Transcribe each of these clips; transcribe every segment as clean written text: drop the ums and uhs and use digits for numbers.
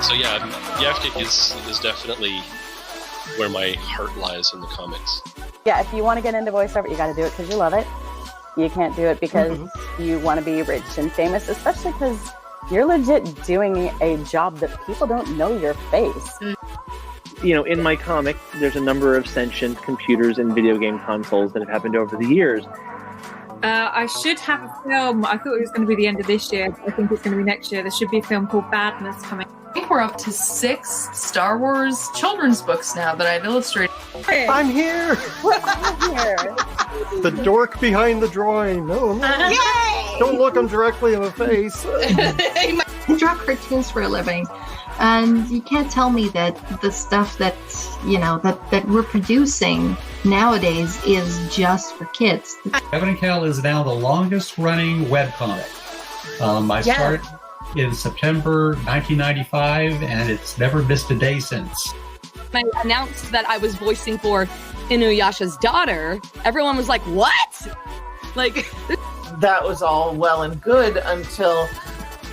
So yeah, Yaftik is definitely where my heart lies in the comics. Yeah, if you want to get into voiceover, you got to do it because you love it. You can't do it because you want to be rich and famous, especially because you're legit doing a job that people don't know your face. You know, in my comic, there's a number of sentient computers and video game consoles that have happened over the years. I should have a film. I thought it was going to be the end of this year, but I think it's going to be next year. There should be a film called Badness coming. I think we're up to 6 Star Wars children's books now that I've illustrated. I'm here! I'm here. The dork behind the drawing. No. Yay! Don't look him directly in the face. I draw cartoons for a living, and you can't tell me that the stuff that that we're producing nowadays is just for kids. Kevin and Kel is now the longest running webcomic. I started in September 1995, and it's never missed a day since. When I announced that I was voicing for Inuyasha's daughter, everyone was like, what? Like, that was all well and good until,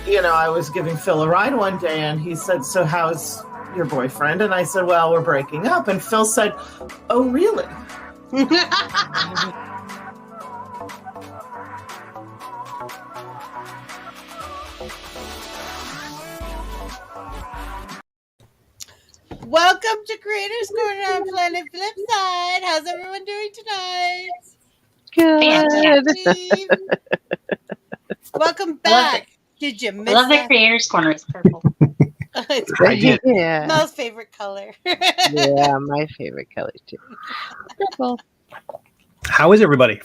I was giving Phil a ride one day and he said, so how's your boyfriend? And I said, well, we're breaking up. And Phil said, oh, really? Welcome to Creators Corner on Planet Flipside. How's everyone doing tonight? Good. Welcome back. Did you miss I love the Creators Corner. It's purple. It's great. Yeah. Mel's favorite color. Yeah, my favorite color too. Purple. How is everybody?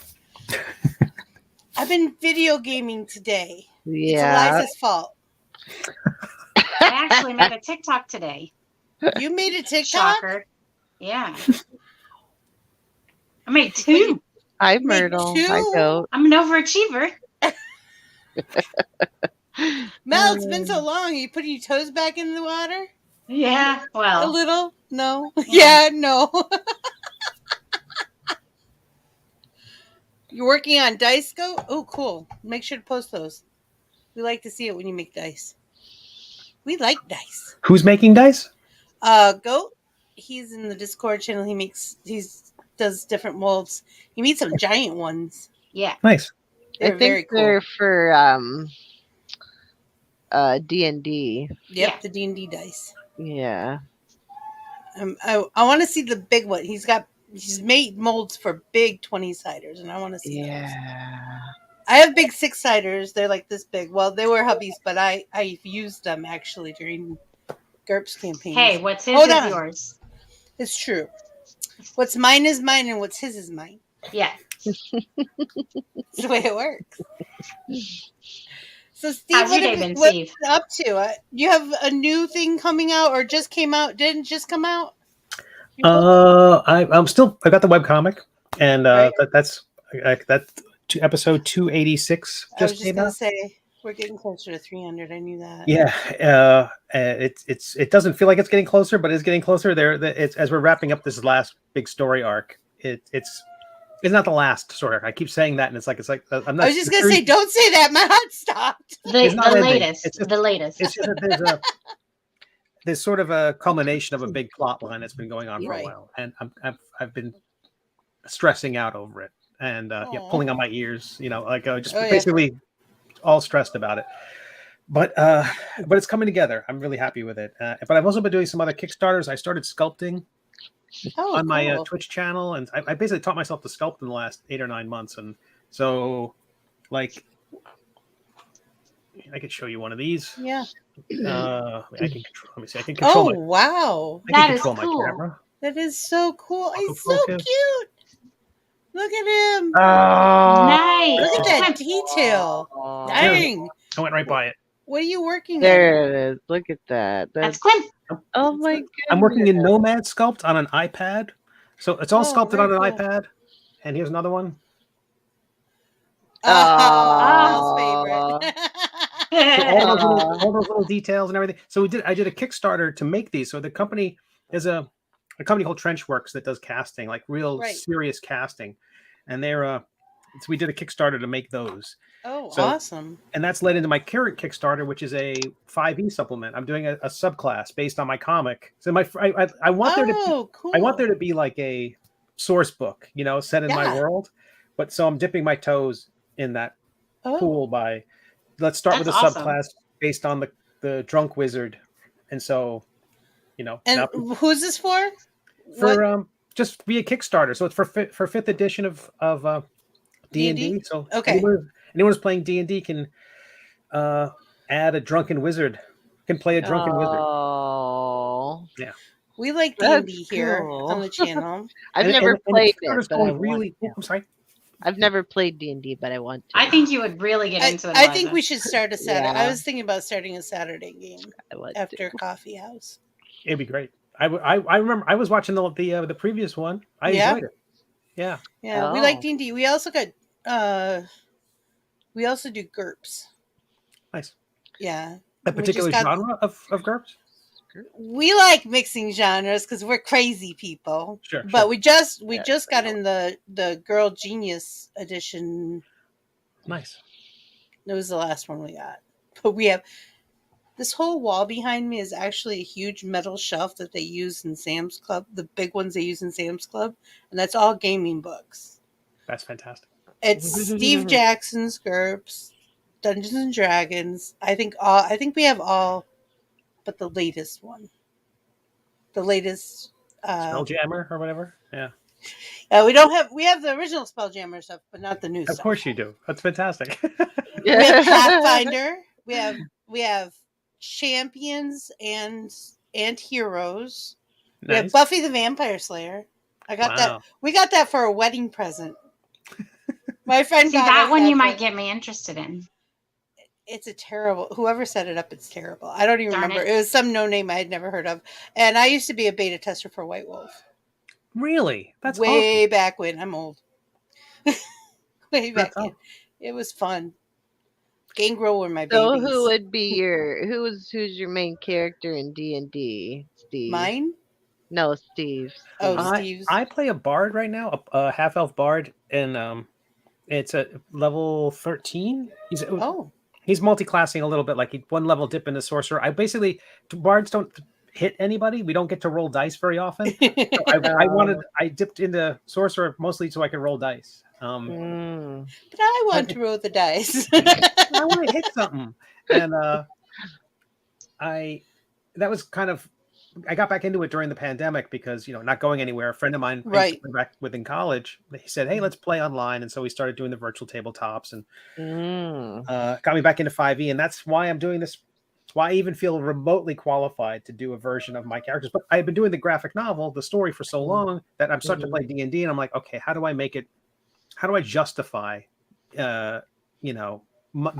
I've been video gaming today. Yeah. It's Eliza's fault. I actually made a TikTok today. You made a TikTok? Shocker. Yeah. I made 2. Hi, Myrtle. Hi, Goat. I'm an overachiever. Mel, it's been so long. Are you putting your toes back in the water? Yeah, well. A little? No. Yeah, no. You're working on dice, Goat? Oh, cool. Make sure to post those. We like to see it when you make dice. We like dice. Who's making dice? Goat. He's in the Discord channel. He does different molds. He made some giant ones. Yeah. Nice. I think they're for D&D. Yep, the D&D dice. Yeah. I want to see the big one. He's made molds for big 20-siders, and I want to see those. I have big 6-siders. They're like this big. Well, they were hubbies, but I've used them actually during GURPS campaigns. Hey, what's his is yours. It's true. What's mine is mine, and what's his is mine. Yeah. That's the way it works. So, Steve, How's your day been, what Steve? are you up to? You have a new thing coming out, or just came out? Didn't just come out? I got the webcomic, and that's episode 286 I was just just came gonna out. say we're getting closer to 300. I knew that. Yeah, it doesn't feel like it's getting closer, but it's getting closer. It's as we're wrapping up this last big story arc. It's not the last story arc. I keep saying that, and it's like I'm not. I was just gonna say, don't say that. My heart stopped. The latest. It's just, the latest. It's just that there's sort of a culmination of a big plot line that's been going on for a while, and I've been stressing out over it and pulling on my ears, basically all stressed about it. But it's coming together. I'm really happy with it. But I've also been doing some other Kickstarters. I started sculpting on my Twitch channel, and I basically taught myself to sculpt in the last 8 or 9 months, and so like I could show you one of these. Yeah. I can control. Let me see. I can control. Oh, wow. That is cool. My camera. That is so cool. He's so Focus. cute. Look at him. Nice. Look at that detail. Dang. I went right by it. What are you working There on? it is. Look at that. That's Quinn. Oh my goodness. I'm working in Nomad Sculpt on an iPad. So it's all sculpted on an very cool. iPad. And here's another one. Oh, favorite. So all those little details and everything. So I did a Kickstarter to make these. So the company is a company called Trenchworks that does casting, like real serious casting. And they're we did a Kickstarter to make those. Oh, So- awesome. And that's led into my current Kickstarter, which is a 5e supplement. I'm doing a subclass based on my comic. So I want there to be, cool. I want there to be like a source book, set in my Yeah. world. But so I'm dipping my toes in that Oh. pool by let's start with a That's awesome. subclass based on the drunk wizard. And so, And now- who's this for? for just via Kickstarter. So it's for 5th edition of D&D. D&D? So Okay. anyone who's playing D&D can add a drunken wizard. Can play a drunken wizard. Oh, Yeah. We like That's D&D here cool. on the channel. I've And- never and the played Kickstarter's it, but going I really. want to. I'm sorry. I've never played D&D, but I want to. I think you would really get into it. I think Eliza. we should start a Saturday. I Yeah. was thinking about starting a Saturday game I want to. after Coffee House. It'd be great. I remember I was watching the previous one. I Yeah? enjoyed it. Yeah. Yeah, we Oh. like D&D. We also got we also do GURPS. Nice. Yeah. A We particular just got- genre of GURPS? We like mixing genres because we're crazy people. Sure. But sure. we just got in the Girl Genius edition. Nice. That was the last one we got. But we have this whole wall behind me is actually a huge metal shelf that they use in Sam's Club, the big ones they use in Sam's Club, and that's all gaming books. That's fantastic. It's Steve Jackson's GURPS, Dungeons and Dragons. I think we have all but the latest one. The latest Spelljammer or whatever. Yeah. we have the original Spelljammer stuff, but not the new Of stuff. course you do. That's fantastic. We have Pathfinder. We have Champions and Heroes. We have Nice. Buffy the Vampire Slayer. I got that. Wow. We got that for a wedding present. My friend See, got that us one you for- might get me interested in. It's a terrible. Whoever set it up, it's terrible. I don't even Darn remember. it. It was some no name I had never heard of, and I used to be a beta tester for White Wolf. Really? That's way back when. I'm old. Way back That's when. awesome. It was fun. Gangrel were my So babies. who would be who's your main character in D&D? Steve. Mine? No, Steve. Oh, Steve's. I play a bard right now, a half elf bard, and it's at level 13. He's multi-classing a little bit, like one level dip into sorcerer. Bards don't hit anybody. We don't get to roll dice very often. So I dipped into sorcerer mostly so I could roll dice. But I want to roll the dice. I want to hit something, and that was kind of. I got back into it during the pandemic because not going anywhere. A friend of mine, Right, back within college, he said, "Hey, let's play online," and so we started doing the virtual tabletops, and got me back into 5e, and that's why I'm doing this. It's why I even feel remotely qualified to do a version of my characters. But I've been doing the graphic novel, the story, for so long that I'm starting to play D&D, and I'm like, okay, how do I make it? How do I justify, the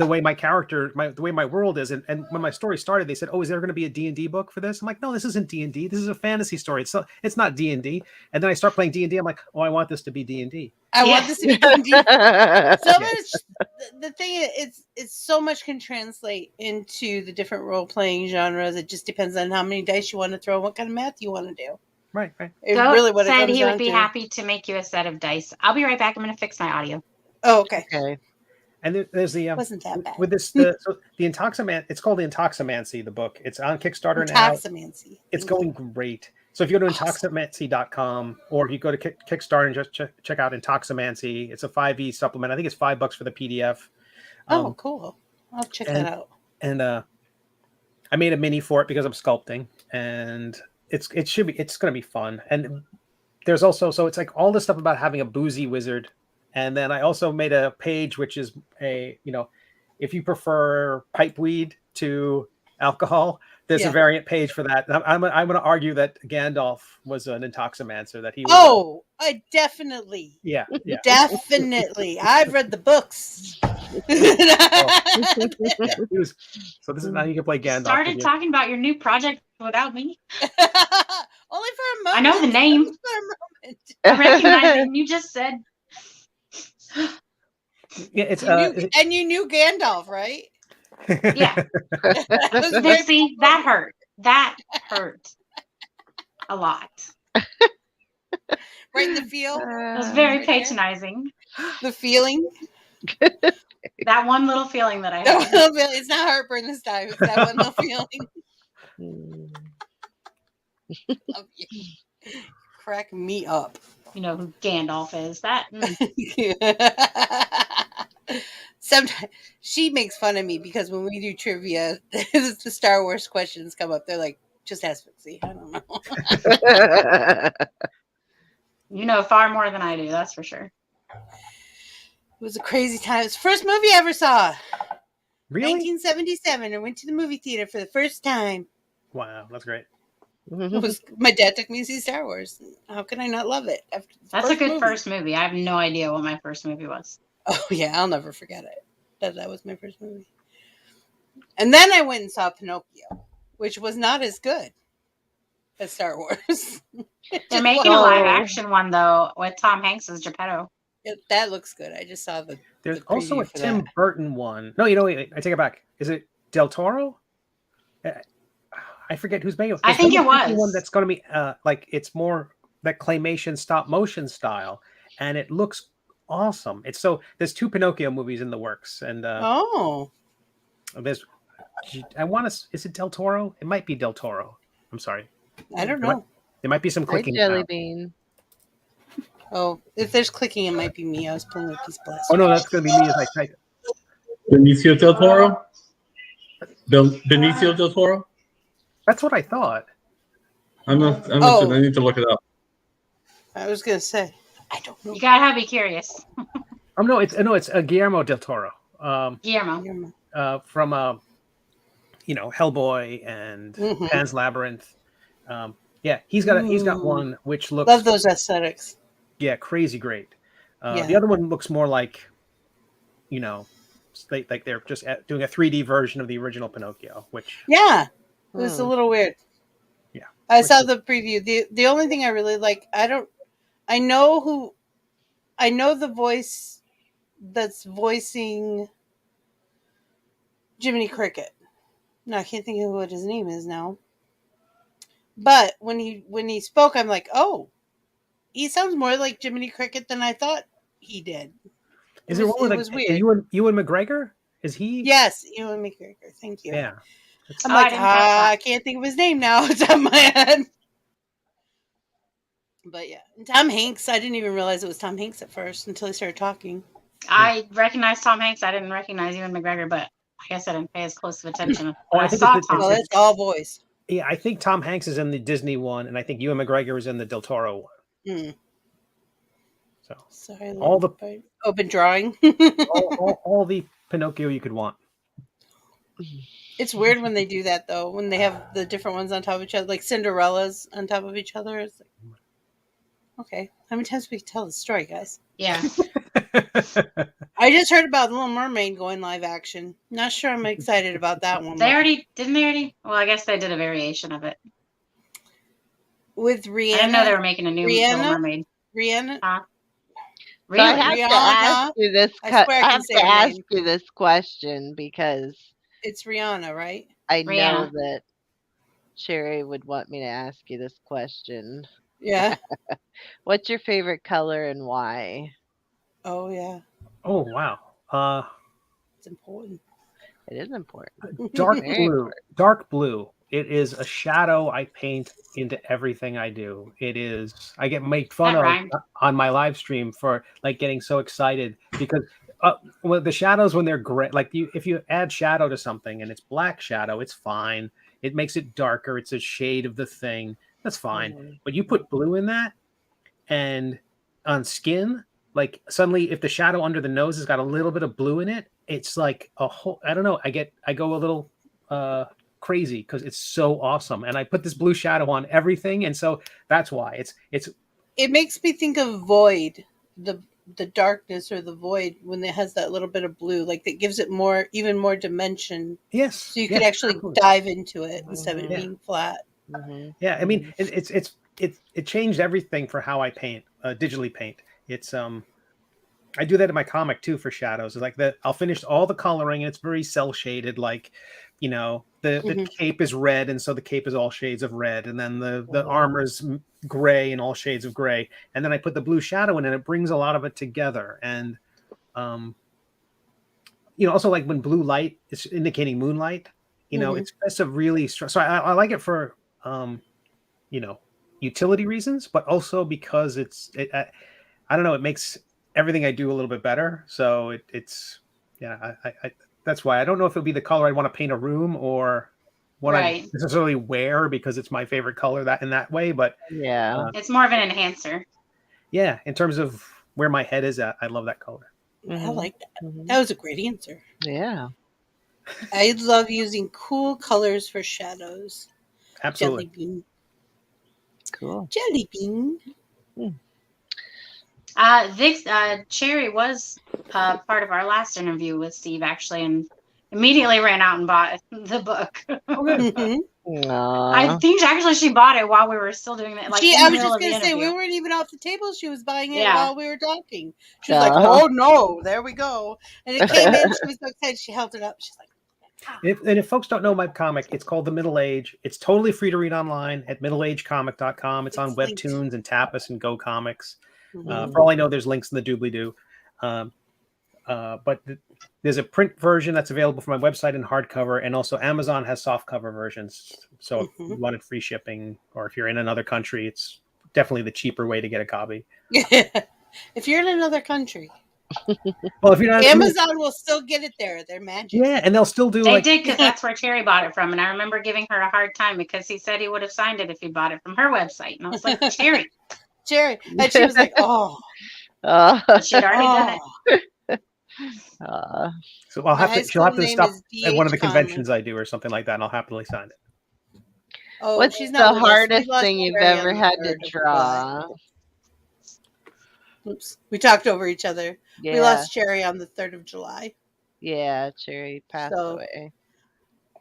way my character, the way my world is? And when my story started, they said, "Oh, is there going to be a D&D book for this?" I'm like, "No, this isn't D&D. This is a fantasy story. It's not D&D." And then I start playing D&D. I'm like, "Oh, I want this to be D&D." I want this to be D&D. So much. The thing is, it's so much can translate into the different role playing genres. It just depends on how many dice you want to throw, what kind of math you want to do. Right. It's Goat really what it said comes he would down be to. happy to make you a set of dice. I'll be right back. I'm going to fix my audio. Oh, okay. And there's the wasn't that bad with this the Intoximan. It's called the Intoximancy. The book. It's on Kickstarter now. Intoximancy. It's going great. So if you go to intoximancy.com or if you go to Kickstarter and just check out Intoximancy, it's a 5e supplement. I think it's $5 for the PDF. Oh, cool. I'll check that out. And I made a mini for it because I'm sculpting, and it's going to be fun. And there's also, so it's like all this stuff about having a boozy wizard. And then I also made a page which is if you prefer pipeweed to alcohol, there's a variant page for that. I'm going to argue that Gandalf was an intoximancer. That he was. Oh, I definitely. Yeah. Definitely. I've read the books. So this is how you can play Gandalf. Started talking about your new project without me. Only for a moment. I know the name. For a moment. I recognize it. And you just said. Yeah, it's and you knew Gandalf, right? Yeah. See, that hurt. That hurt a lot. Right in the feel. It was very patronizing. The feeling. That one little feeling that I That had. one little feeling. It's not heartburn this time. It's that one little feeling. Love you. Crack me up. You know who Gandalf is. That. Sometimes she makes fun of me because when we do trivia, the Star Wars questions come up. They're like, just ask Fixie. I don't know. You know far more than I do, that's for sure. It was a crazy time. It's the first movie I ever saw. Really? 1977. I went to the movie theater for the first time. Wow, that's great. It was my dad took me to see Star Wars. How can I not love it? That's a good first movie. I have no idea what my first movie was. Oh yeah, I'll never forget it. That was my first movie. And then I went and saw Pinocchio, which was not as good as Star Wars. They're making a live action one though with Tom Hanks as Geppetto. That looks good. I just saw the. There's the also a preview for Tim that. Burton one. No, wait, I take it back. Is it Del Toro? I forget who's making it. I think it was one that's going to be like it's more that claymation stop motion style, and it looks awesome. It's so there's 2 Pinocchio movies in the works, and there's I want to. Is it Del Toro? It might be Del Toro. I'm sorry. I don't know. There might be some clicking. Jelly bean. Oh, if there's clicking, it might be me. I was pulling a piece of plastic. Oh no, that's going to be me as I type it. Benicio del Toro? Benicio del Toro? That's what I thought. I'm not I need to look it up. I was gonna say, I don't know. You gotta be curious. It's Guillermo Del Toro. Guillermo. From Hellboy and Pan's Labyrinth. Yeah, he's got one which looks Love those aesthetics. Yeah, crazy great. Yeah. The other one looks more like, like they're just doing a 3D version of the original Pinocchio, which it was a little weird. Yeah, I saw the preview. The only thing I really like, I know the voice that's voicing Jiminy Cricket. No, I can't think of what his name is now. But when he spoke, I'm like, oh, he sounds more like Jiminy Cricket than I thought he did. Is it one with weird. Ewan McGregor? Is he? Yes, Ewan McGregor. Thank you. Yeah. I'm like, I can't think of his name now. It's on my head. But yeah, and Tom Hanks. I didn't even realize it was Tom Hanks at first until he started talking. I recognized Tom Hanks. I didn't recognize Ewan McGregor, but I guess I didn't pay as close of attention. I think it's all voice. Yeah, I think Tom Hanks is in the Disney one, and I think Ewan McGregor is in the Del Toro one. So sorry, all the open drawing, all the Pinocchio you could want. It's weird when they do that though. When they have the different ones on top of each other, like Cinderella's on top of each other. It's like, okay, how many times we can tell the story, guys? Yeah. I just heard about Little Mermaid going live action. Not sure I'm excited about that one. Didn't they already? Well, I guess they did a variation of it. With Rihanna. I didn't know they were making a new Little Mermaid. Rihanna? So I have to ask you this. I have to ask you this question because it's Rihanna, right? I know that Sherry would want me to ask you this question. Yeah. What's your favorite color and why? Oh yeah. Oh wow. It's important. It is important. Dark blue. Dark blue. It is a shadow I paint into everything I do. It is. I get made fun of on my live stream for like getting so excited because the shadows when they're gray, like if you add shadow to something and it's black shadow, it's fine. It makes it darker. It's a shade of the thing. That's fine. Mm-hmm. But you put blue in that, and on skin, like suddenly if the shadow under the nose has got a little bit of blue in it, it's like a whole. I don't know. I go a little crazy because it's so awesome, and I put this blue shadow on everything, and so that's why it's. It makes me think of Void, the darkness or the void when it has that little bit of blue, like that gives it even more dimension. Yes, so you could actually dive into it instead of it being flat. Mm-hmm. Yeah, I mean it changed everything for how I paint, digitally paint. It's I do that in my comic too for shadows. It's like that I'll finish all the coloring and it's very cell shaded, like you know, the cape is red, and so the cape is all shades of red, and then the armor is gray and all shades of gray, and then I put the blue shadow in, and it brings a lot of it together. And you know, also like when blue light is indicating moonlight, you know, it's just a really strong. So I like it for you know, utility reasons, but also because I don't know, it makes everything I do a little bit better. So it's yeah, I that's why I don't know if it would be the color I'd want to paint a room or what I necessarily wear because it's my favorite color that in that way. But yeah, it's more of an enhancer. Yeah, in terms of where my head is at, I love that color. I like that. That was a great answer. Yeah. I love using cool colors for shadows. Absolutely. Jelly bean. Cool. Jelly bean. Vix, Cherry was part of our last interview with Steve, actually, and immediately ran out and bought the book. I think actually she bought it while we were still doing that. Like, I was just going to say, we weren't even off the table. She was buying it while we were talking. She was like, oh, no, there we go. And it came in. She was so excited. She held it up. She's like, if folks don't know my comic, it's called The Middle Age. It's totally free to read online at middleagecomic.com. It's on Webtoons and Tapas and Go Comics. For all I know, there's links in the doobly-doo. But there's a print version that's available from my website in hardcover, and also Amazon has softcover versions. So if you wanted free shipping, or if you're in another country, it's definitely the cheaper way to get a copy. If you're in another country. Well, if you're not, Amazon will still get it there. They're magic. Yeah, and they'll still do. They did, because that's where Cherry bought it from, and I remember giving her a hard time because he said he would have signed it if he bought it from her website, and I was like, Cherry, and she was like, oh, but she'd already done it. So I'll have to. She'll have to stop at one of the conventions I do or something like that, and I'll happily sign it. Oh, what's she's the not hardest thing you've ever had to draw? Oops, we talked over each other. Yeah. We lost Cherry on the 3rd of July. Yeah, Cherry passed away.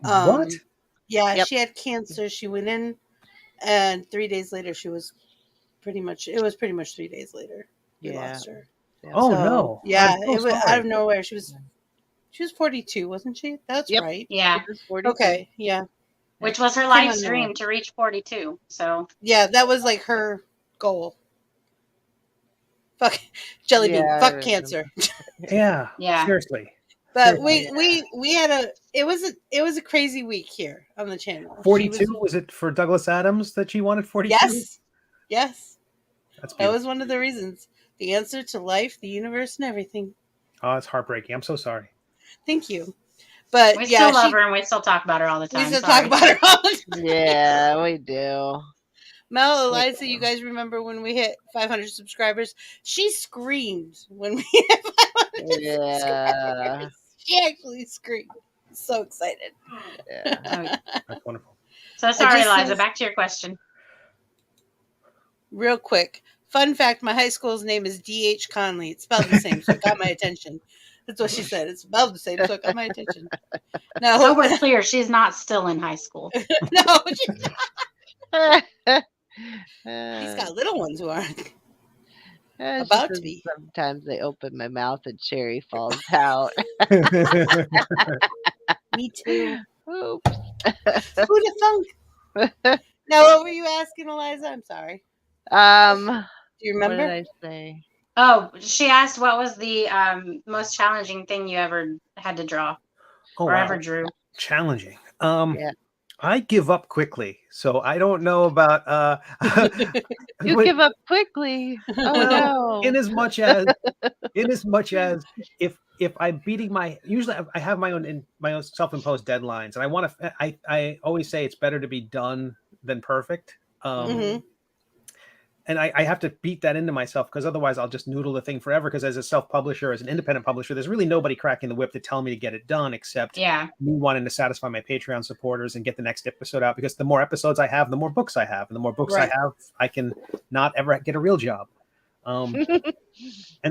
What? Yeah, she had cancer. She went in, and 3 days later, it was pretty much 3 days later. We lost her. Oh no! Yeah, it was out of nowhere. She was 42, wasn't she? That's right. Yeah. Okay. Yeah. Which was her life's dream, to reach 42. So yeah, that was like her goal. Fuck jelly bean. Fuck cancer. Yeah. Yeah. Seriously. But we had it was a crazy week here on the channel. 42 was it for Douglas Adams that she wanted 42? Yes. That was one of the reasons. The answer to life, the universe, and everything. Oh, it's heartbreaking. I'm so sorry. Thank you. But we still love her, and we still talk about her all the time. We still talk about her all the time. Yeah, we do. Mel, Eliza, you guys remember when we hit 500 subscribers? She screamed when we hit 500 subscribers. She actually screamed. So excited. Yeah. That's wonderful. So sorry, Eliza. Back to your question. Real quick. Fun fact, my high school's name is D.H. Conley. It's spelled the same, so it got my attention. That's what she said. It's spelled the same, so it got my attention. Now, so we're clear, she's not still in high school. No, she's not. He's got little ones who aren't about to be. Sometimes they open my mouth and Cherry falls out. Me too. Oops. Who'd have thunk? Now, what were you asking, Eliza? I'm sorry. Do you remember? What did I say? Oh, she asked what was the most challenging thing you ever had to draw or ever drew. Challenging. I give up quickly, so I don't know about. You give up quickly. Oh no! In as much as if I'm beating usually I have my own self-imposed deadlines, and I want to. I always say it's better to be done than perfect. And I have to beat that into myself, because otherwise I'll just noodle the thing forever. Because as a self-publisher, as an independent publisher, there's really nobody cracking the whip to tell me to get it done, except me wanting to satisfy my Patreon supporters and get the next episode out. Because the more episodes I have, the more books I have. And the more books I have, I can not ever get a real job. And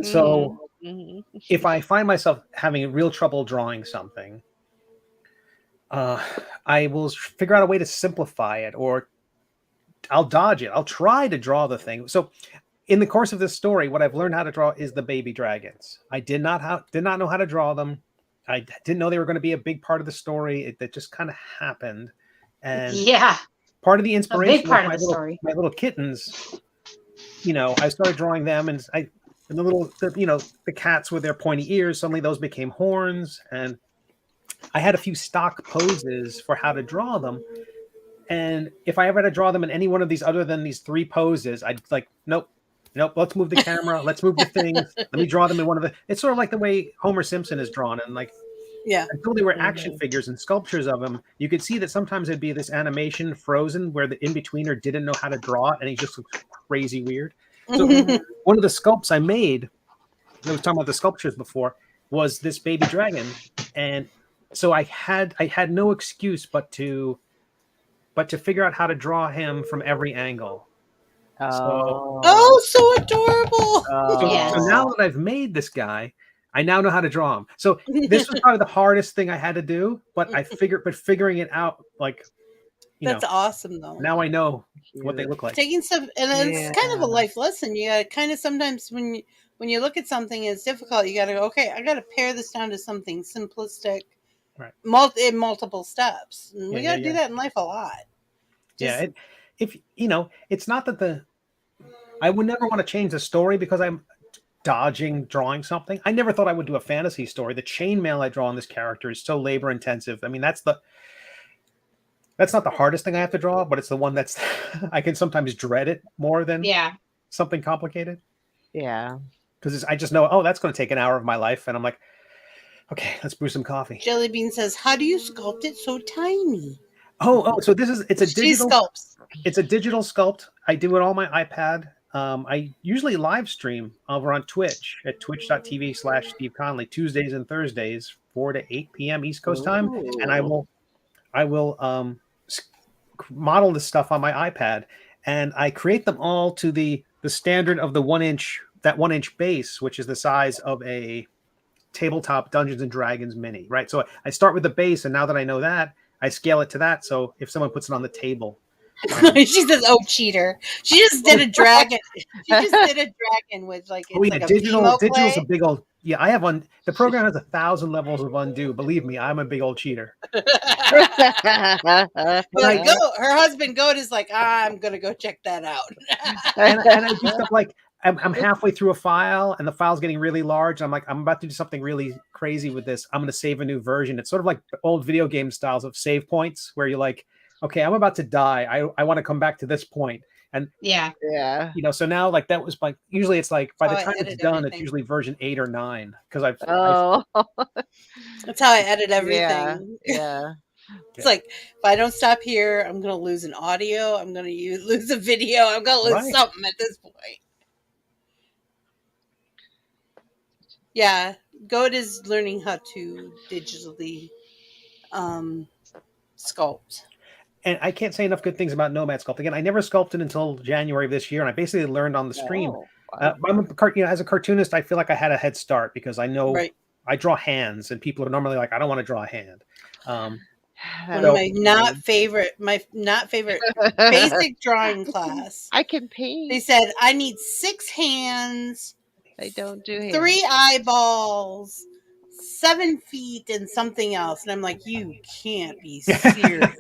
so if I find myself having real trouble drawing something, I will figure out a way to simplify it, or I'll dodge it. I'll try to draw the thing. So in the course of this story, what I've learned how to draw is the baby dragons. I did not know how to draw them. I didn't know they were going to be a big part of the story. That just kind of happened, and Yeah. part of the inspiration big part was of the story. my little kittens. You know, I started drawing them, and the cats with their pointy ears. Suddenly, those became horns, and I had a few stock poses for how to draw them. And if I ever had to draw them in any one of these other than these 3 poses, I'd like, nope. Let's move the camera. Let's move the things. Let me draw them in one of the. It's sort of like the way Homer Simpson is drawn, and like, until they were action figures and sculptures of him, you could see that sometimes it'd be this animation frozen where the in-betweener didn't know how to draw it, and he just looked crazy weird. So one of the sculpts I made, I was talking about the sculptures before, was this baby dragon, and so I had no excuse but to figure out how to draw him from every angle. So adorable. So now that I've made this guy, I now know how to draw him. So this was probably the hardest thing I had to do, but figuring it out, like, that's awesome though. Now I know what they look like. Taking stuff, and it's kind of a life lesson. You got to kind of sometimes when you look at something and it's difficult, you got to go, okay, I got to pare this down to something simplistic, right? In multiple steps. And we got to do that in life a lot. If it's not that I would never want to change the story because I'm dodging drawing something. I never thought I would do a fantasy story. The chainmail I draw on this character is so labor intensive. I mean, that's not the hardest thing I have to draw, but it's the one that's I can sometimes dread it more than something complicated. Yeah. Because I just know, that's going to take an hour of my life. And I'm like, okay, let's brew some coffee. Jellybean says, how do you sculpt it so tiny? So it's a digital sculpts. It's a digital sculpt. I do it on my iPad. I usually live stream over on Twitch at twitch.tv/Steve Conley Tuesdays and Thursdays, 4 to 8 p.m. East Coast time. And I will model this stuff on my iPad, and I create them all to the standard of the 1-inch base, which is the size of a tabletop Dungeons and Dragons mini, right? So I start with the base, and now that I know that, I scale it to that. So if someone puts it on the table, she says, "Oh, cheater!" She just did a dragon. She just did a dragon with like digital's a big old. Yeah, I have one. The program has 1,000 levels of undo. Believe me, I'm a big old cheater. Her husband Goat is like, I'm gonna go check that out. and I do stuff like I'm halfway through a file and the file's getting really large. I'm like, I'm about to do something really crazy with this. I'm going to save a new version. It's sort of like old video game styles of save points where you're like, okay, I'm about to die. I want to come back to this point. And so now like that was like, usually it's like by the time it's done, it's usually version 8 or 9. Cause that's how I edit everything. Yeah. It's like, if I don't stop here, I'm going to lose an audio. I'm going to lose a video. I'm going to lose something at this point. Yeah, Goat is learning how to digitally sculpt. And I can't say enough good things about Nomad Sculpt. Again, I never sculpted until January of this year, and I basically learned on the stream. As a cartoonist, I feel like I had a head start because I know I draw hands, and people are normally like, I don't want to draw a hand. One of my not favorite basic drawing class. I can paint. They said I need 6 hands. I don't do hands. 3 eyeballs, 7 feet, and something else. And I'm like, you can't be serious.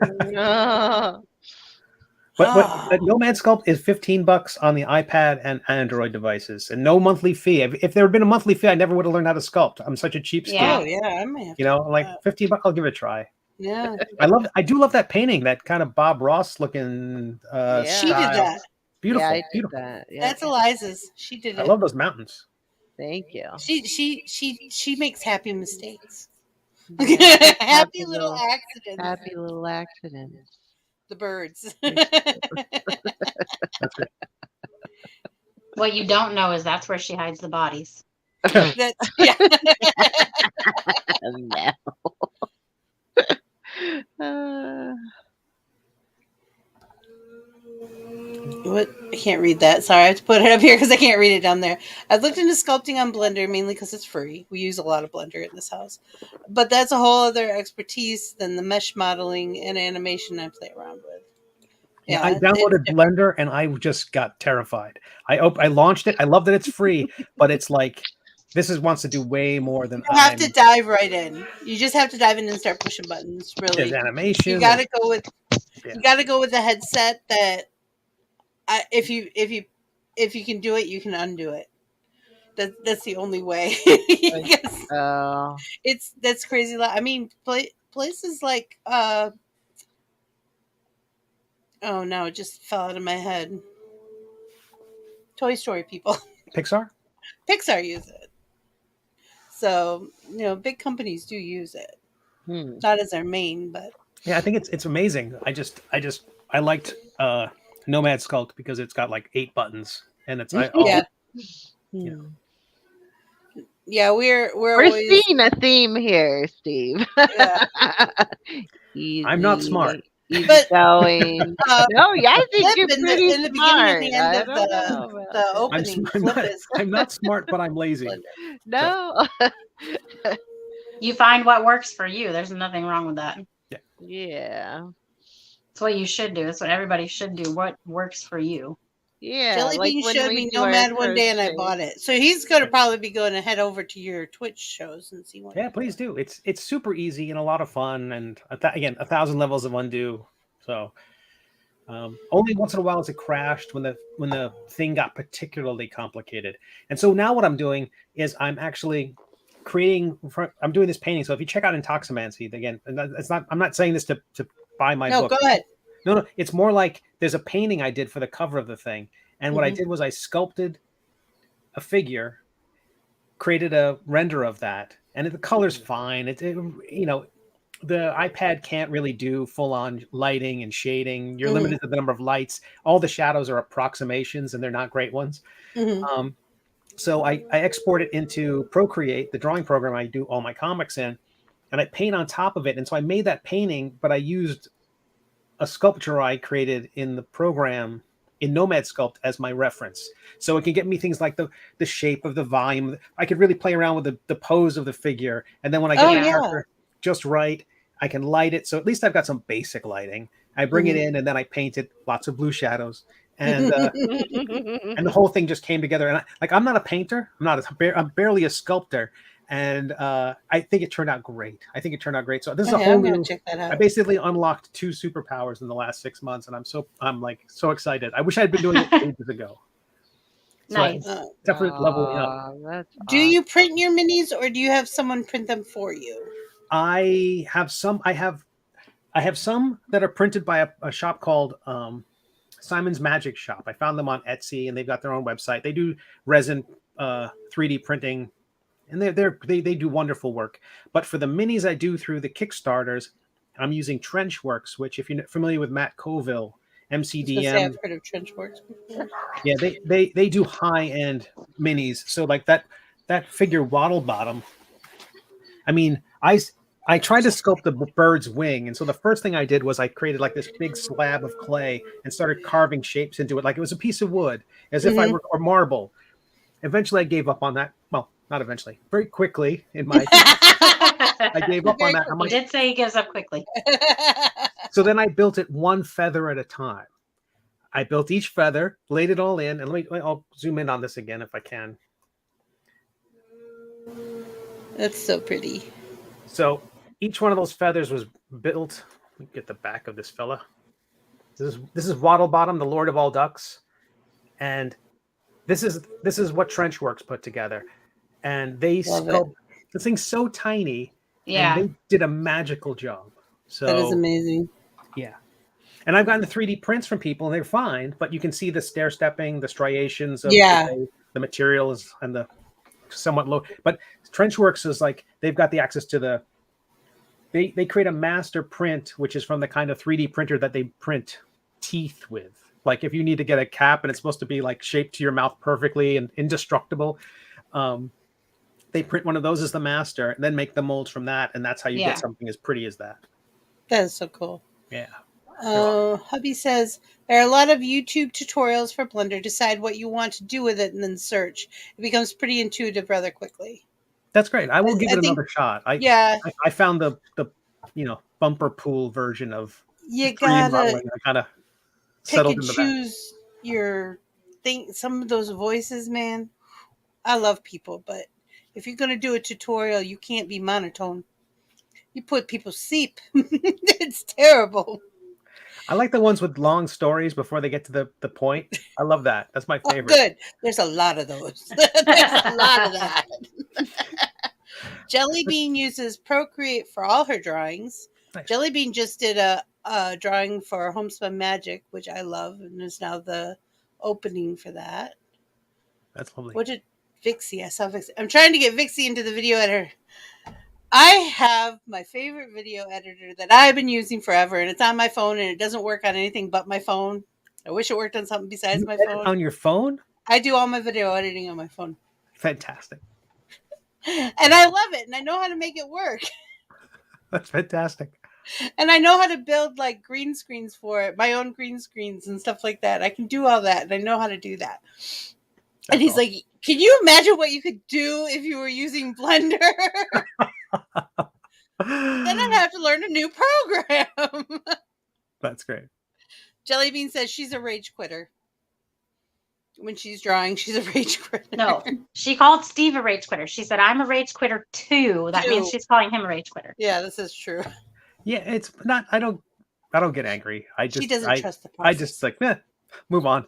But Nomad Sculpt is $15 on the iPad and Android devices, and no monthly fee. If there had been a monthly fee, I never would have learned how to sculpt. I'm such a cheap student. Oh yeah, I may have. I'm like $15. I'll give it a try. Yeah, I do love that painting, that kind of Bob Ross looking. She did that. Beautiful, I beautiful. That. Yeah. That's Eliza's. She did it. I love those mountains. Thank you. She makes happy mistakes. Yeah. happy little accidents. Happy little accidents. The birds. What you don't know is that's where she hides the bodies. No. What? I can't read that. Sorry, I have to put it up here because I can't read it down there. I've looked into sculpting on Blender mainly because it's free. We use a lot of Blender in this house, but that's a whole other expertise than the mesh modeling and animation I play around with. Yeah, I downloaded Blender and I just got terrified. I launched it. I love that it's free, but it's like This wants to do way more than You have to dive right in. You just have to dive in and start pushing buttons. Really, There's animation. You got to go with. Yeah. You got to go with a headset that, if you can do it, you can undo it. That's the only way. That's crazy. I mean, places like oh no, it just fell out of my head. Toy Story people. Pixar use it. So, big companies do use it. Not as their main, but yeah, I think it's amazing. I liked Nomad Sculpt because it's got like 8 buttons and it's yeah, we're always seeing a theme here, Steve. Yeah. I'm not smart. Easy going. No, yeah, I think you're pretty in the smart. beginning and the end of the opening. I'm not smart, but I'm lazy. No. You find what works for you. There's nothing wrong with that. Yeah. It's what you should do. It's what everybody should do. What works for you. Yeah. Jelly Bean showed me Nomad one day and I bought it. So he's going to probably be going to head over to your Twitch shows and see what. Yeah, please do. It's super easy and a lot of fun. And again, 1,000 levels of undo. So only once in a while has it crashed when the thing got particularly complicated. And so now what I'm doing is I'm actually I'm doing this painting. So if you check out Intoximancy, again, I'm not saying this to buy my book. No, go ahead. No, it's more like there's a painting I did for the cover of the thing. And what I did was I sculpted a figure, created a render of that, and the color's fine. The iPad can't really do full-on lighting and shading. You're limited to the number of lights. All the shadows are approximations, and they're not great ones. So I export it into Procreate, the drawing program I do all my comics in, and I paint on top of it. And so I made that painting, but I used a sculpture I created in the program in Nomad Sculpt as my reference. So it can get me things like the shape of the volume. I could really play around with the pose of the figure. And then when I get the character just right, I can light it. So at least I've got some basic lighting. I bring it in and then I paint it, lots of blue shadows. And and the whole thing just came together. And I'm not a painter. I'm barely a sculptor. And I think it turned out great. So this is a whole new. Check that out. I basically unlocked 2 superpowers in the last 6 months, and I'm so excited. I wish I had been doing it ages ago. Nice. So definitely leveling up. That's Do you print your minis, or do you have someone print them for you? I have some. I have some that are printed by a shop called Simon's Magic Shop. I found them on Etsy, and they've got their own website. They do resin 3D printing. And they do wonderful work. But for the minis I do through the Kickstarters, I'm using Trenchworks, which if you're familiar with Matt Colville, MCDM. I've heard of Trenchworks before. Yeah, they do high-end minis. So like that figure Waddle Bottom. I mean, I tried to sculpt the bird's wing. And so the first thing I did was I created like this big slab of clay and started carving shapes into it like it was a piece of wood, as if I were or marble. Eventually I gave up on that. Well, not eventually, very quickly in my I gave up on that. He did say he gives up quickly. So then I built it one feather at a time. I built each feather, laid it all in, and I'll zoom in on this again if I can. That's so pretty. So each one of those feathers was built. Let me get the back of this fella. This is Waddle Bottom, the Lord of all ducks, and this is what Trenchworks put together. And they sculpt the thing's so tiny. Yeah. And they did a magical job. So that is amazing. Yeah. And I've gotten the 3D prints from people and they're fine, but you can see the stair stepping, the striations of the materials and the somewhat low. But Trenchworks is like they've got the access to they create a master print, which is from the kind of 3D printer that they print teeth with. Like if you need to get a cap and it's supposed to be like shaped to your mouth perfectly and indestructible, they print one of those as the master and then make the molds from that. And that's how you get something as pretty as that. That is so cool. Yeah. Hubby says, there are a lot of YouTube tutorials for Blender. Decide what you want to do with it and then search. It becomes pretty intuitive rather quickly. That's great. I will give it another shot. I found the bumper pool version of you gotta kind of pick and choose your thing. Some of those voices, man. I love people, but If you're going to do a tutorial, you can't be monotone. You put people to sleep. It's terrible. I like the ones with long stories before they get to the point. I love that. That's my favorite. Oh, good. There's a lot of those. There's a lot of that. Jellybean uses Procreate for all her drawings. Nice. Jellybean just did a drawing for Homespun Magic, which I love, and is now the opening for that. That's lovely. What did Vixie? I saw Vixie. I'm trying to get Vixie into the video editor. I have my favorite video editor that I've been using forever, and it's on my phone, and it doesn't work on anything but my phone. I wish it worked on something besides my phone. On your phone? I do all my video editing on my phone. Fantastic. And I love it, and I know how to make it work. That's fantastic. And I know how to build like green screens for it, my own green screens and stuff like that. I can do all that, and I know how to do that. And he's like, can you imagine what you could do if you were using Blender? Then I'd have to learn a new program. That's great. Jellybean says she's a rage quitter. When she's drawing, she's a rage quitter. No, she called Steve a rage quitter. She said, I'm a rage quitter too. That means she's calling him a rage quitter. Yeah, this is true. Yeah, it's not. I don't get angry. She doesn't trust the process. I just like, move on.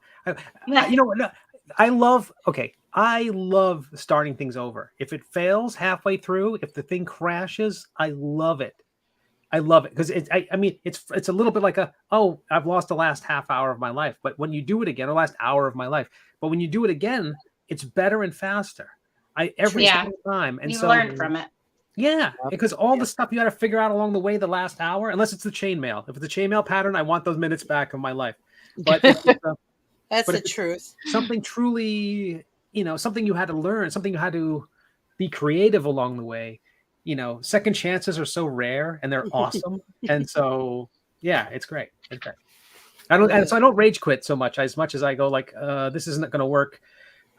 You know what? No, I love starting things over. If it fails halfway through, if the thing crashes, I love it. I love it because it's a little bit like I've lost the last half hour of my life. But when you do it again, or last hour of my life, but when you do it again, it's better and faster. Every single time. And you so learn from it. Yeah, because all the stuff you got to figure out along the way, the last hour, unless it's the chainmail. If it's a chainmail pattern, I want those minutes back of my life. But that's the truth. Something truly, something you had to learn, something you had to be creative along the way. Second chances are so rare and they're awesome. And so, yeah, it's great. It's great. I don't rage quit so much as I go like, this isn't going to work.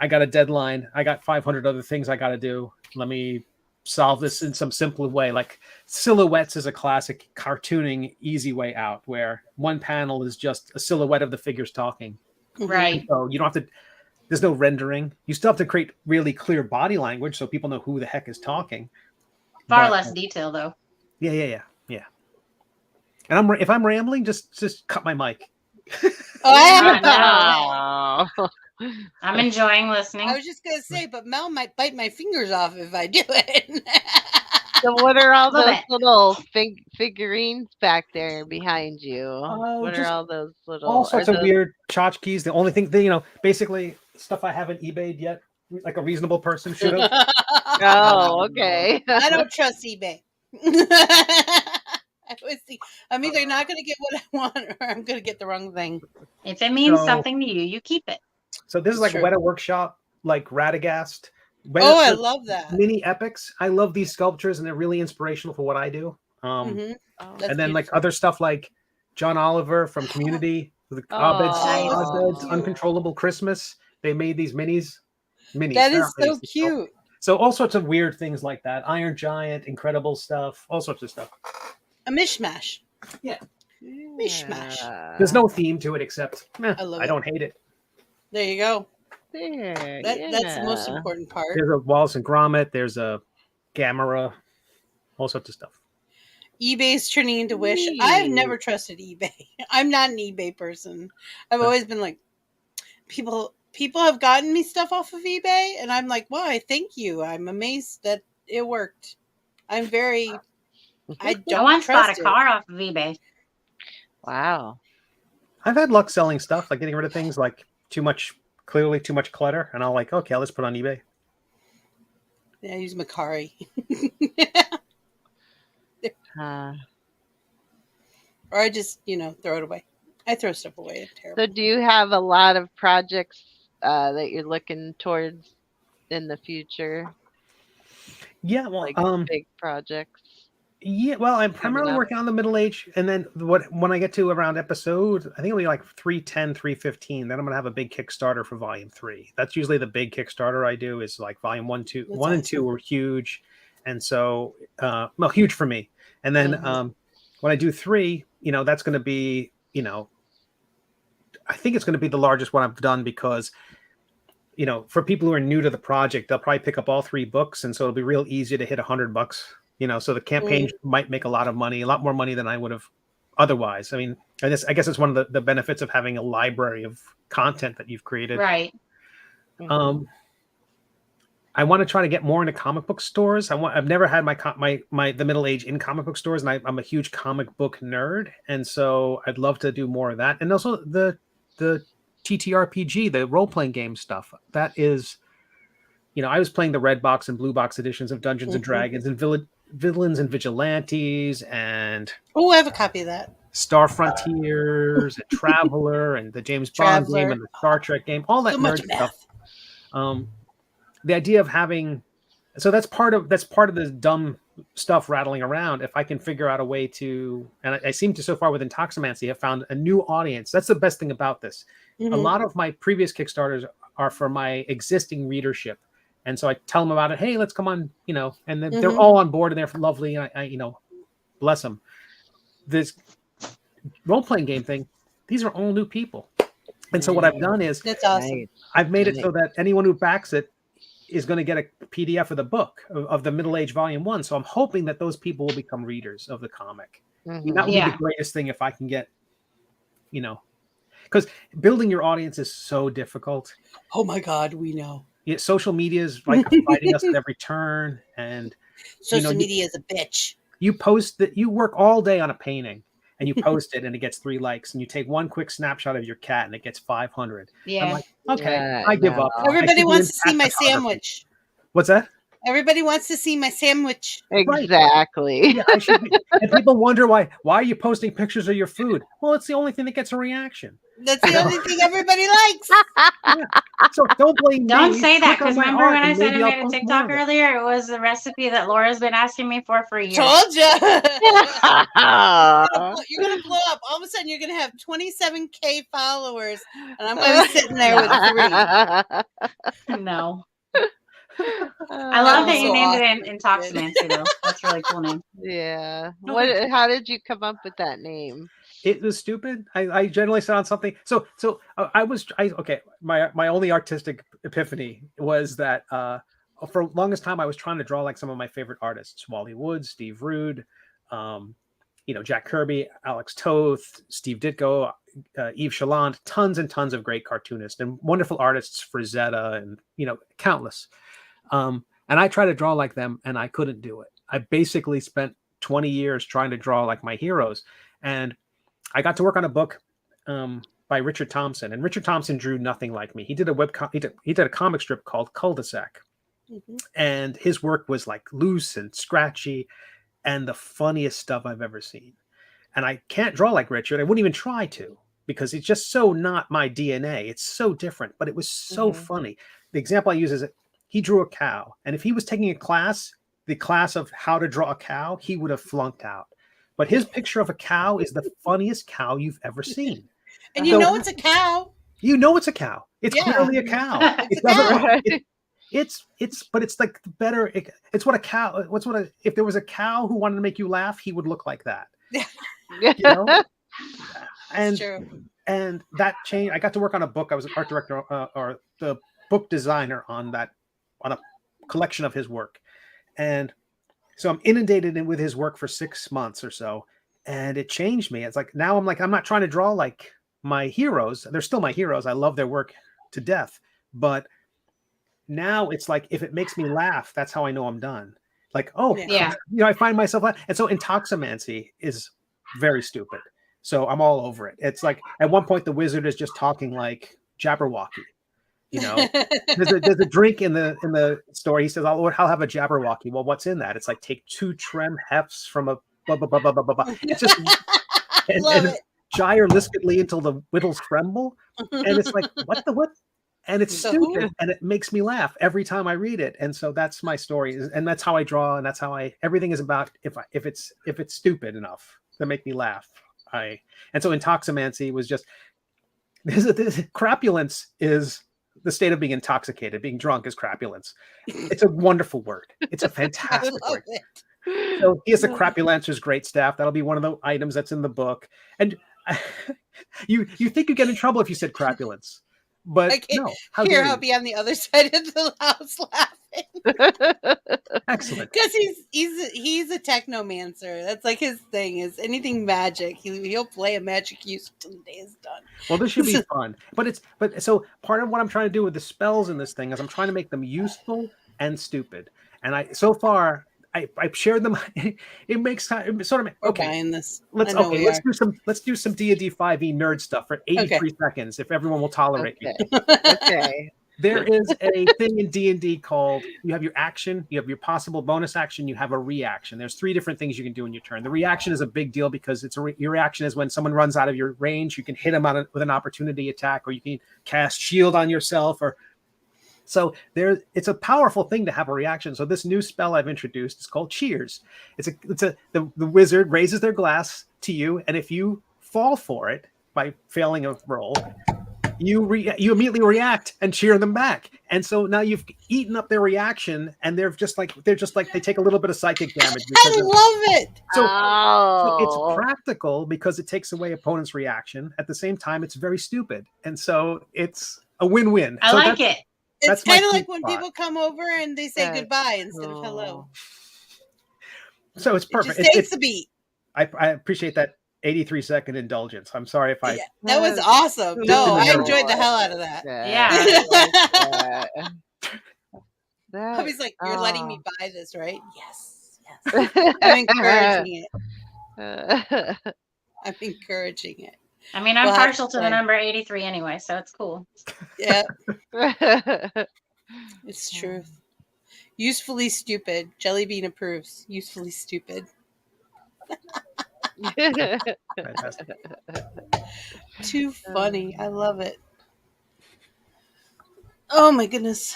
I got a deadline. I got 500 other things I got to do. Let me solve this in some simple way. Like silhouettes is a classic cartooning easy way out, where one panel is just a silhouette of the figures talking. Right. So you don't have to. There's no rendering. You still have to create really clear body language so people know who the heck is talking. Far less detail, though. Yeah. And if I'm rambling, just cut my mic. I'm enjoying listening. I was just gonna say, but Mel might bite my fingers off if I do it. So what are all those little figurines back there behind you? What are all those little? All sorts of weird tchotchkes. The only thing, basically stuff I haven't eBayed yet, like a reasonable person should have. Oh, okay. I don't trust eBay. I'm either not going to get what I want, or I'm going to get the wrong thing. If it means something to you, you keep it. So this is like Weta Workshop, like Radagast. I love that. Mini epics. I love these sculptures, and they're really inspirational for what I do. And then beautiful. Like other stuff like John Oliver from Community, the Abed's Uncontrollable Christmas. They made these minis. That is so cute. So all sorts of weird things like that. Iron Giant, incredible stuff, all sorts of stuff. A mishmash. Yeah. Mishmash. There's no theme to it except I don't hate it. There you go. There. That's the most important part. There's a Wallace and Gromit. There's a Gamera. All sorts of stuff. eBay's turning into Wish. I've never trusted eBay. I'm not an eBay person. I've always been like, people have gotten me stuff off of eBay, and I'm like, why? Thank you. I'm amazed that it worked. I once bought a car off of eBay. Wow. I've had luck selling stuff, like getting rid of things like too much clutter, and I'll like, okay, let's put on eBay. Yeah, I use Macari. Or I just, throw it away. I throw stuff away. It's terrible. So do you have a lot of projects that you're looking towards in the future? Yeah, well, like big projects. Yeah, well, I'm primarily working on the Middle Age, and then when I get to around episode, I think it'll be like 310, 315, then I'm going to have a big Kickstarter for Volume 3. That's usually the big Kickstarter I do, is like Volume 1, 2. That's 1 and 2 were huge, and so, huge for me. And then when I do 3, that's going to be, I think it's going to be the largest one I've done, because for people who are new to the project, they'll probably pick up all 3 books, and so it'll be real easy to hit $100. So the campaign might make a lot of money, a lot more money than I would have otherwise. I mean, I guess it's one of the benefits of having a library of content that you've created. Right. I want to try to get more into comic book stores. I've never had the middle age in comic book stores, and I'm a huge comic book nerd, and so I'd love to do more of that. And also the TTRPG, the role playing game stuff. That is, I was playing the red box and blue box editions of Dungeons and Dragons and Villains and Vigilantes and I have a copy of that. Star Frontiers and Traveler and the James Bond game and the Star Trek game, all that nerd stuff. The idea of having, so that's part of the dumb stuff rattling around. If I can figure out a way to, and I seem to so far with Intoximancy have found a new audience. That's the best thing about this. A lot of my previous Kickstarters are for my existing readership. And so I tell them about it. Hey, let's come on, and then they're all on board and they're lovely. And I bless them. This role-playing game thing, these are all new people. And so what I've done is that's awesome. I've made it so that anyone who backs it is going to get a PDF of the book of the Middle Age Volume 1. So I'm hoping that those people will become readers of the comic. That would be the greatest thing if I can get, because building your audience is so difficult. Oh my God, we know. Social media is like fighting us at every turn, and social media is a bitch. You post that you work all day on a painting, and you post it, and it gets 3 likes, and you take one quick snapshot of your cat, and it gets 500. Yeah. I'm like, okay, I give up. Everybody wants to see my sandwich. What's that? Everybody wants to see my sandwich. Exactly. Yeah, I should be. And people wonder why are you posting pictures of your food? Well, it's the only thing that gets a reaction. That's the only thing everybody likes. So don't blame me. Don't say that, because remember when I said I maybe made a TikTok earlier? It was the recipe that Laura's been asking me for years. Told you. You're gonna blow up. All of a sudden, you're gonna have 27K followers, and I'm gonna be sitting there with 3. No. I love that you named it Intoximancy, though. That's a really cool name. Yeah. How did you come up with that name? It was stupid. I generally said on something. So my only artistic epiphany was that for the longest time I was trying to draw like some of my favorite artists: Wally Wood, Steve Rude, Jack Kirby, Alex Toth, Steve Ditko, Yves Chaland, tons and tons of great cartoonists and wonderful artists, Frazetta, and countless. And I tried to draw like them, and I couldn't do it. I basically spent 20 years trying to draw like my heroes, and I got to work on a book by Richard Thompson, and Richard Thompson drew nothing like me. He did he did a comic strip called Cul-de-sac, and his work was like loose and scratchy, and the funniest stuff I've ever seen. And I can't draw like Richard. I wouldn't even try to, because it's just so not my DNA. It's so different, but it was so funny. The example I use is he drew a cow, and if he was taking a class, the class of how to draw a cow, he would have flunked out. But his picture of a cow is the funniest cow you've ever seen. And it's a cow. You know it's a cow. It's clearly a cow. But it's like better. It's what a cow. If there was a cow who wanted to make you laugh, he would look like that. And that changed. I got to work on a book. I was an art director or the book designer on a collection of his work, and so I'm inundated with his work for 6 months or so, and it changed me. It's like now I'm not trying to draw like my heroes. They're still my heroes. I love their work to death, but now it's like if it makes me laugh, that's how I know I'm done. Like, I find myself laughing. And so Intoximancy is very stupid. So I'm all over it. It's like at one point the wizard is just talking like Jabberwocky. There's a drink in the store. He says, "I'll have a Jabberwocky." Well, what's in that? It's like take 2 Trem hefts from a blah blah blah blah blah blah. It's just and gyre lispidly until the whittles tremble, and it's like what? And it's stupid, and it makes me laugh every time I read it. And so that's my story, and that's how I draw, and that's how everything is about. If it's stupid enough to make me laugh, and so Intoximancy was just this crapulence is the state of being intoxicated. Being drunk is crapulence. It's a wonderful word. It's a fantastic word. So he has a Crapulencer's great staff. That'll be one of the items that's in the book. And you think you get in trouble if you said crapulence. But I can no, how hear dare how you? be on the other side of the house laughing. Excellent. Because he's a technomancer. That's like his thing. Is anything magic? He'll play a magic use until the day is done. Well, this should be fun. But so part of what I'm trying to do with the spells in this thing is I'm trying to make them useful and stupid. And I shared them. It makes it sort of We're okay. buying this. Let's do some D&D 5e nerd stuff for 83 seconds if everyone will tolerate me. Okay. There is a thing in D&D called, you have your action, you have your possible bonus action, you have a reaction. There's 3 different things you can do in your turn. The reaction is a big deal because your reaction is when someone runs out of your range, you can hit them with an opportunity attack, or you can cast shield on yourself. So it's a powerful thing to have a reaction. So this new spell I've introduced is called Cheers. The wizard raises their glass to you, and if you fall for it by failing a roll, you immediately react and cheer them back. And so now you've eaten up their reaction, and they're just like they take a little bit of psychic damage. I love it. So it's practical because it takes away opponent's reaction. At the same time, it's very stupid, and so it's a win-win. I like it. It's kind of like when people come over and they say goodbye instead of hello. So it's perfect. It just takes a beat. I appreciate that 83-second indulgence. I'm sorry if I. That was awesome. No, I enjoyed the hell out of that. Yeah. Hubby's like, you're letting me buy this, right? Yes. I'm encouraging it. I'm encouraging it. I mean, I'm partial to the number 83 anyway, so it's cool. Yeah. It's true. Usefully stupid. Jellybean approves. Usefully stupid. Fantastic. Too funny. I love it. Oh my goodness.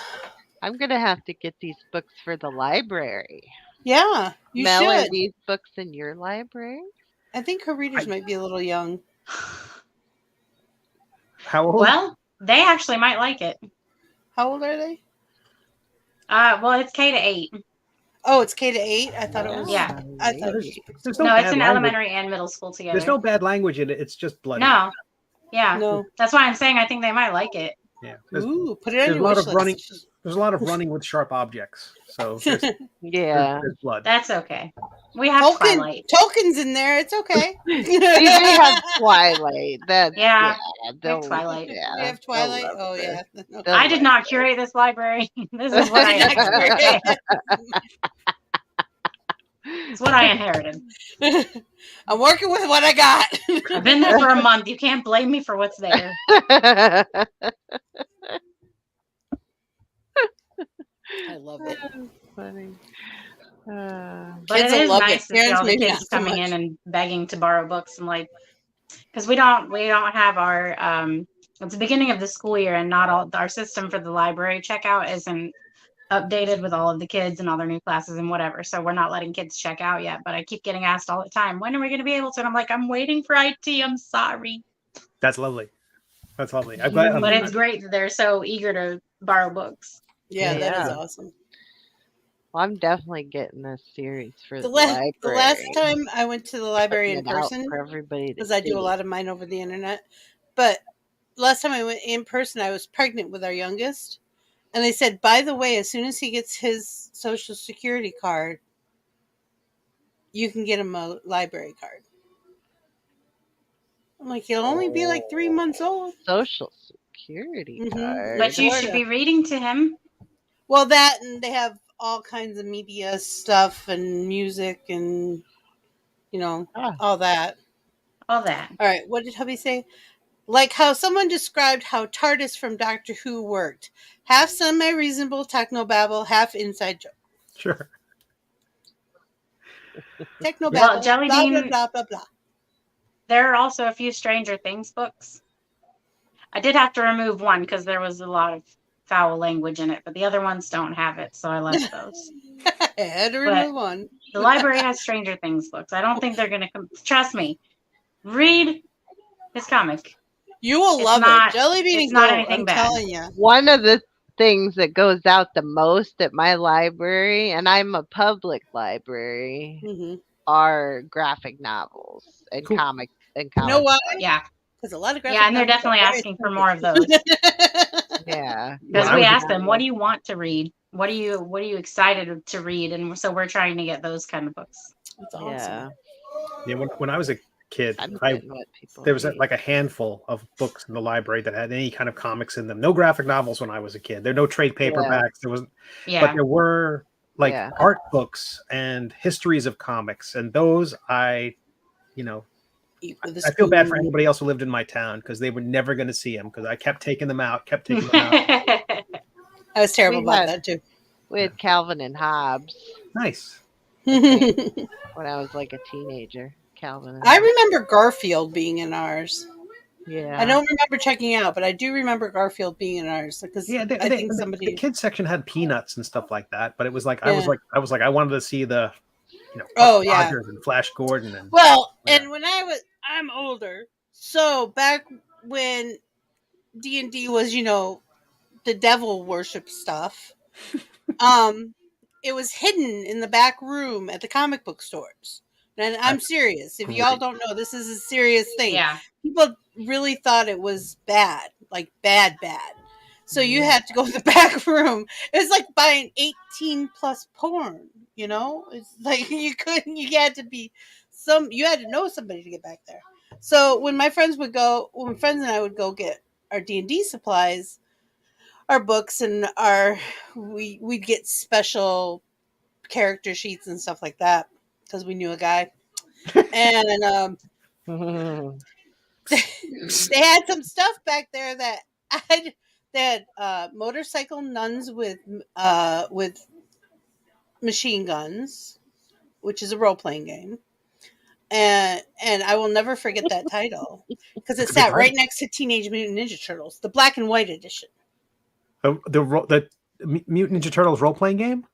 I'm gonna have to get these books for the library. Yeah, you Mel, should. are these books in your library? I think her readers might be a little young. How old? Well, they actually might like it. How old are they? Well, it's K to 8. Oh, it's K to 8? I thought it was. Yeah. I thought it was. There's No, it's bad in language. elementary and middle school together. There's no bad language in it. It's just bloody. No. Yeah. No. That's why I'm saying I think they might like it. Yeah. Ooh, put it on There's your a lot wish of running. list. There's a lot of running with sharp objects. So Yeah. there's blood. That's okay. We have Twilight. Tolkien's in there. It's okay. They have Twilight. That's Yeah. they'll- Twilight. Yeah, We have Twilight. they'll love Oh yeah. this. Okay. I did not curate this library. This is what I inherited. It's what I inherited. I'm working with what I got. I've been there for a month. You can't blame me for what's there. I love it. Funny. But Kids it will is love nice it. to see all the Parents maybe kids not so coming much. in and begging to borrow books and like, because we don't have our it's the beginning of the school year and not all our system for the library checkout isn't updated with all of the kids and all their new classes and whatever. So we're not letting kids check out yet. But I keep getting asked all the time, when are we going to be able to? And I'm like, I'm waiting for IT. I'm sorry. That's lovely. That's lovely. I'm glad. But it's great that they're so eager to borrow books. Yeah, that is Yeah. awesome. Well, I'm definitely getting this series for the The library. last time I went to the library in Putting it out person, for everybody to because I do see. a lot of mine over the internet, but last time I went in person, I was pregnant with our youngest, and they said, by the way, as soon as he gets his social security card, you can get him a library card. I'm like, he'll only be like 3 months old. Social security Mhm. card. But you should be reading to him. Well, that, and they have all kinds of media stuff and music and, you know, all that. All that. All right, what did hubby say? Like how someone described how TARDIS from Doctor Who worked. Half semi-reasonable technobabble, half inside joke. Sure. Technobabble, Well, blah, Jelly blah, Bean- blah, blah, blah. There are also a few Stranger Things books. I did have to remove one because there was a lot of foul language in it, but the other ones don't have it, so I left those. I had to But remove one. The library has Stranger Things books. I don't think they're going to come. Trust me. Read his comic. You will It's love not- it. Jelly Bean it's and not Goat, anything I'm bad. telling you. One of the things that goes out the most at my library, and I'm a public library, Mm-hmm. are graphic novels and Cool. comic and You know comic. what? Yeah. because a lot of graphic Yeah, and they're novels definitely are very asking for more of those. Yeah. Because When I we was a asked them, what do you want to read? What are you excited to read? And so we're trying to get those kind of books. That's awesome. Yeah. Yeah, when I was a kid, I'm getting what people there was read. like a handful of books in the library that had any kind of comics in them. No graphic novels when I was a kid. There were no trade paperbacks. There wasn't, but there were like art books and histories of comics, and those I feel bad for anybody else who lived in my town because they were never going to see them because I kept taking them out. I was terrible about that too. We had Calvin and Hobbes. Nice. When I was like a teenager, Calvin. And I remember Garfield being in ours. Yeah. I don't remember checking out, but I do remember Garfield being in ours because I think somebody. The kids section had Peanuts and stuff like that, but it was like I wanted to see the, Rogers and Flash Gordon and. Well, and when I'm older, so back when D&D was, the devil worship stuff, it was hidden in the back room at the comic book stores. And I'm serious. If y'all don't know, this is a serious thing. Yeah. People really thought it was bad, like bad. So you had to go to the back room. It's like buying 18 plus porn, It's like you had to know somebody to get back there. So when friends and I would go get our D&D supplies, our books and we'd get special character sheets and stuff like that because we knew a guy. And they had some stuff back there that motorcycle nuns with machine guns, which is a role-playing game. And I will never forget that title because it sat right next to Teenage Mutant Ninja Turtles, the black and white edition. The Mutant Ninja Turtles role-playing game?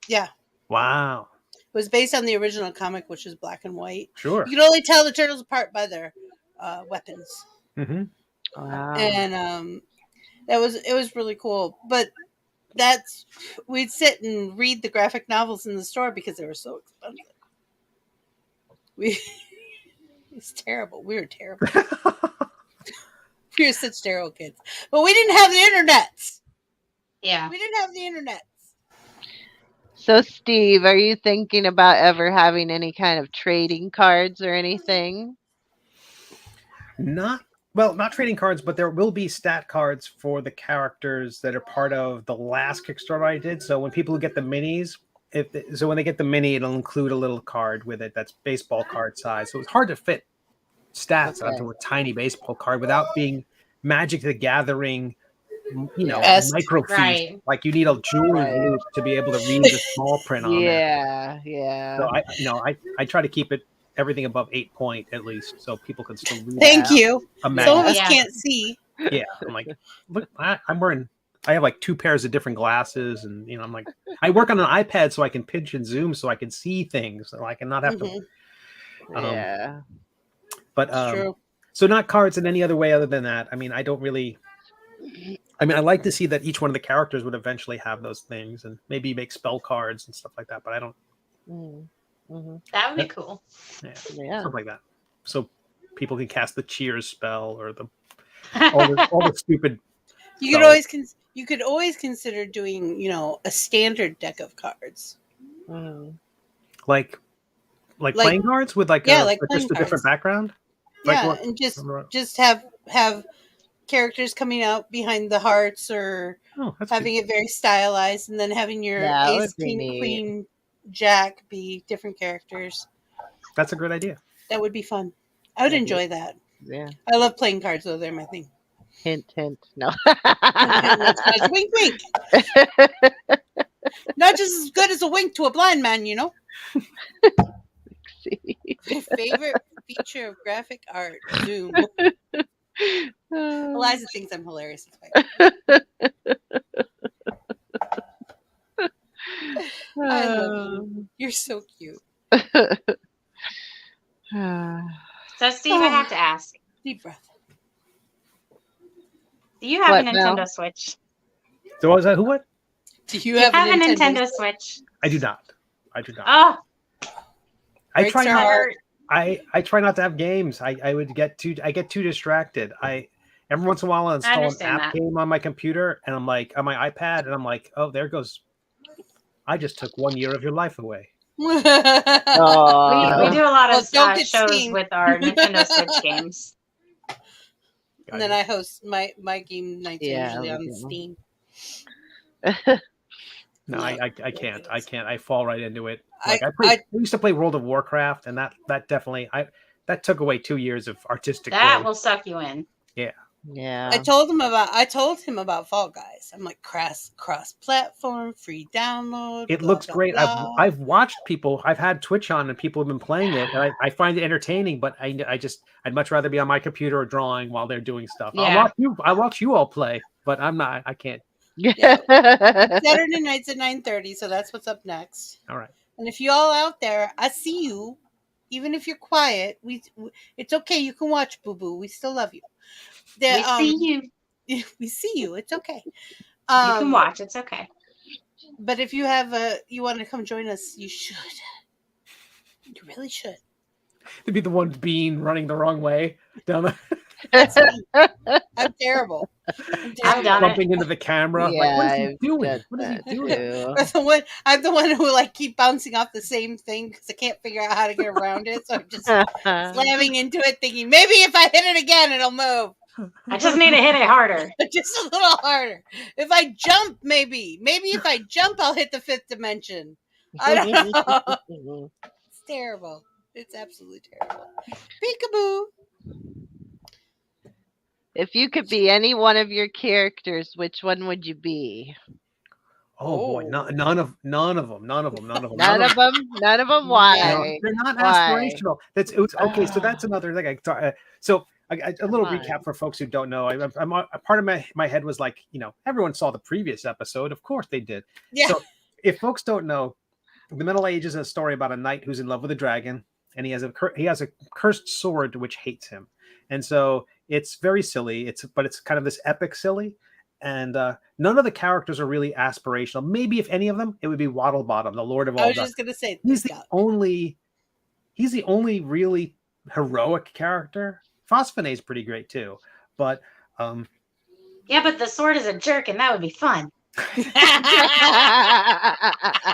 Yeah. Wow. It was based on the original comic, which is black and white. Sure. You can only tell the turtles apart by their weapons. Mm-hmm. Wow. And it was really cool. But we'd sit and read the graphic novels in the store because they were so expensive. It was terrible. We were terrible. We were such terrible kids. But we didn't have the internet. Yeah. We didn't have the internet. So, Steve, are you thinking about ever having any kind of trading cards or anything? Not trading cards, but there will be stat cards for the characters that are part of the last Kickstarter I did. So when people get the minis, when they get the mini, it'll include a little card with it that's baseball card size. So it's hard to fit stats onto a tiny baseball card without being Magic the Gathering, microfiche. Right. Like you need a jewelry loop to be able to read the small print on Yeah, yeah. So I try to keep everything above 8 point at least, so people can still read. Thank you. Some of us Yeah. can't see. Yeah, I'm like, look, I have like 2 pairs of different glasses, and I'm like, I work on an iPad so I can pinch and zoom so I can see things, so I can not have to. Yeah. But true. So not cards in any other way other than that. I mean, I like to see that each one of the characters would eventually have those things, and maybe make spell cards and stuff like that. But I don't. Mm-hmm. That would be cool. Yeah, Yeah. stuff like that. So people can cast the cheers spell or all the stupid. You could always consider doing, a standard deck of cards. Like playing cards with just a different background. Yeah, and just have characters coming out behind the hearts or having it very stylized, and then having your ace, king, queen, jack be different characters. That's a great idea. That would be fun. I would enjoy that. Yeah. I love playing cards, though. They're my thing. Hint, hint. No. Wink, wink. Not just as good as a wink to a blind man, My favorite feature of graphic art, Zoom. Eliza thinks I'm hilarious. I love you. You're so cute. So, Steve, I have to ask. Deep breath. Do you have a Nintendo Switch? So was that who? What? Do you have a Nintendo Switch? I do not. Oh, I I try not to have games. I get too distracted. Every once in a while I install an understand app that. game on my computer, and I'm like on my iPad, and I'm like, oh, there goes. I just took 1 year of your life away. We do a lot of don't get shows steamed. with our Nintendo Switch games. And then I host my game nights are Yeah, usually we on do. Steam. No, I can't. I can't. I fall right into it. Like I I used to play World of Warcraft, and that definitely that took away 2 years of artistic That growth. will suck you in. Yeah. Yeah. I told him about Fall Guys. I'm like cross platform, free download. It blah, looks blah, great. blah. I've watched people. I've had Twitch on, and people have been playing it, and I find it entertaining. But I'd much rather be on my computer or drawing while they're doing stuff. Yeah. I watch you all play, but I'm not. I can't. Yeah. Saturday nights at 9:30. So that's what's up next. All right. And if you all out there, I see you. Even if you're quiet, it's okay. You can watch Boo Boo. We still love you. We see you. We see you. It's okay. You can watch. It's okay. But if you you want to come join us, you should. You really should. To be the one being running the wrong way down the. I'm terrible. I've done bumping into the camera. Yeah, like, what is he I've doing? done What is he that doing? too. I'm the one who like keep bouncing off the same thing because I can't figure out how to get around it. So I'm just slamming into it, thinking maybe if I hit it again, it'll move. I just need to hit it harder. Just a little harder. If I jump, maybe if I jump, I'll hit the fifth dimension. I don't know. It's terrible. It's absolutely terrible. Peekaboo. If you could be any one of your characters, which one would you be? Oh boy, none of them. None of them. None of them. Why? No, they're not Why? aspirational. Okay. So that's another thing. A little recap for folks who don't know. I'm a part of my head was like, everyone saw the previous episode. Of course they did. Yeah. So if folks don't know, the Middle Ages is a story about a knight who's in love with a dragon, and he has a cursed sword which hates him, and so it's very silly. But it's kind of this epic silly. And none of the characters are really aspirational. Maybe if any of them, it would be Waddlebottom, the Lord of all. I was just gonna say he's the only really heroic character. Phosphonate's pretty great too, but yeah, but the sword is a jerk, and that would be fun.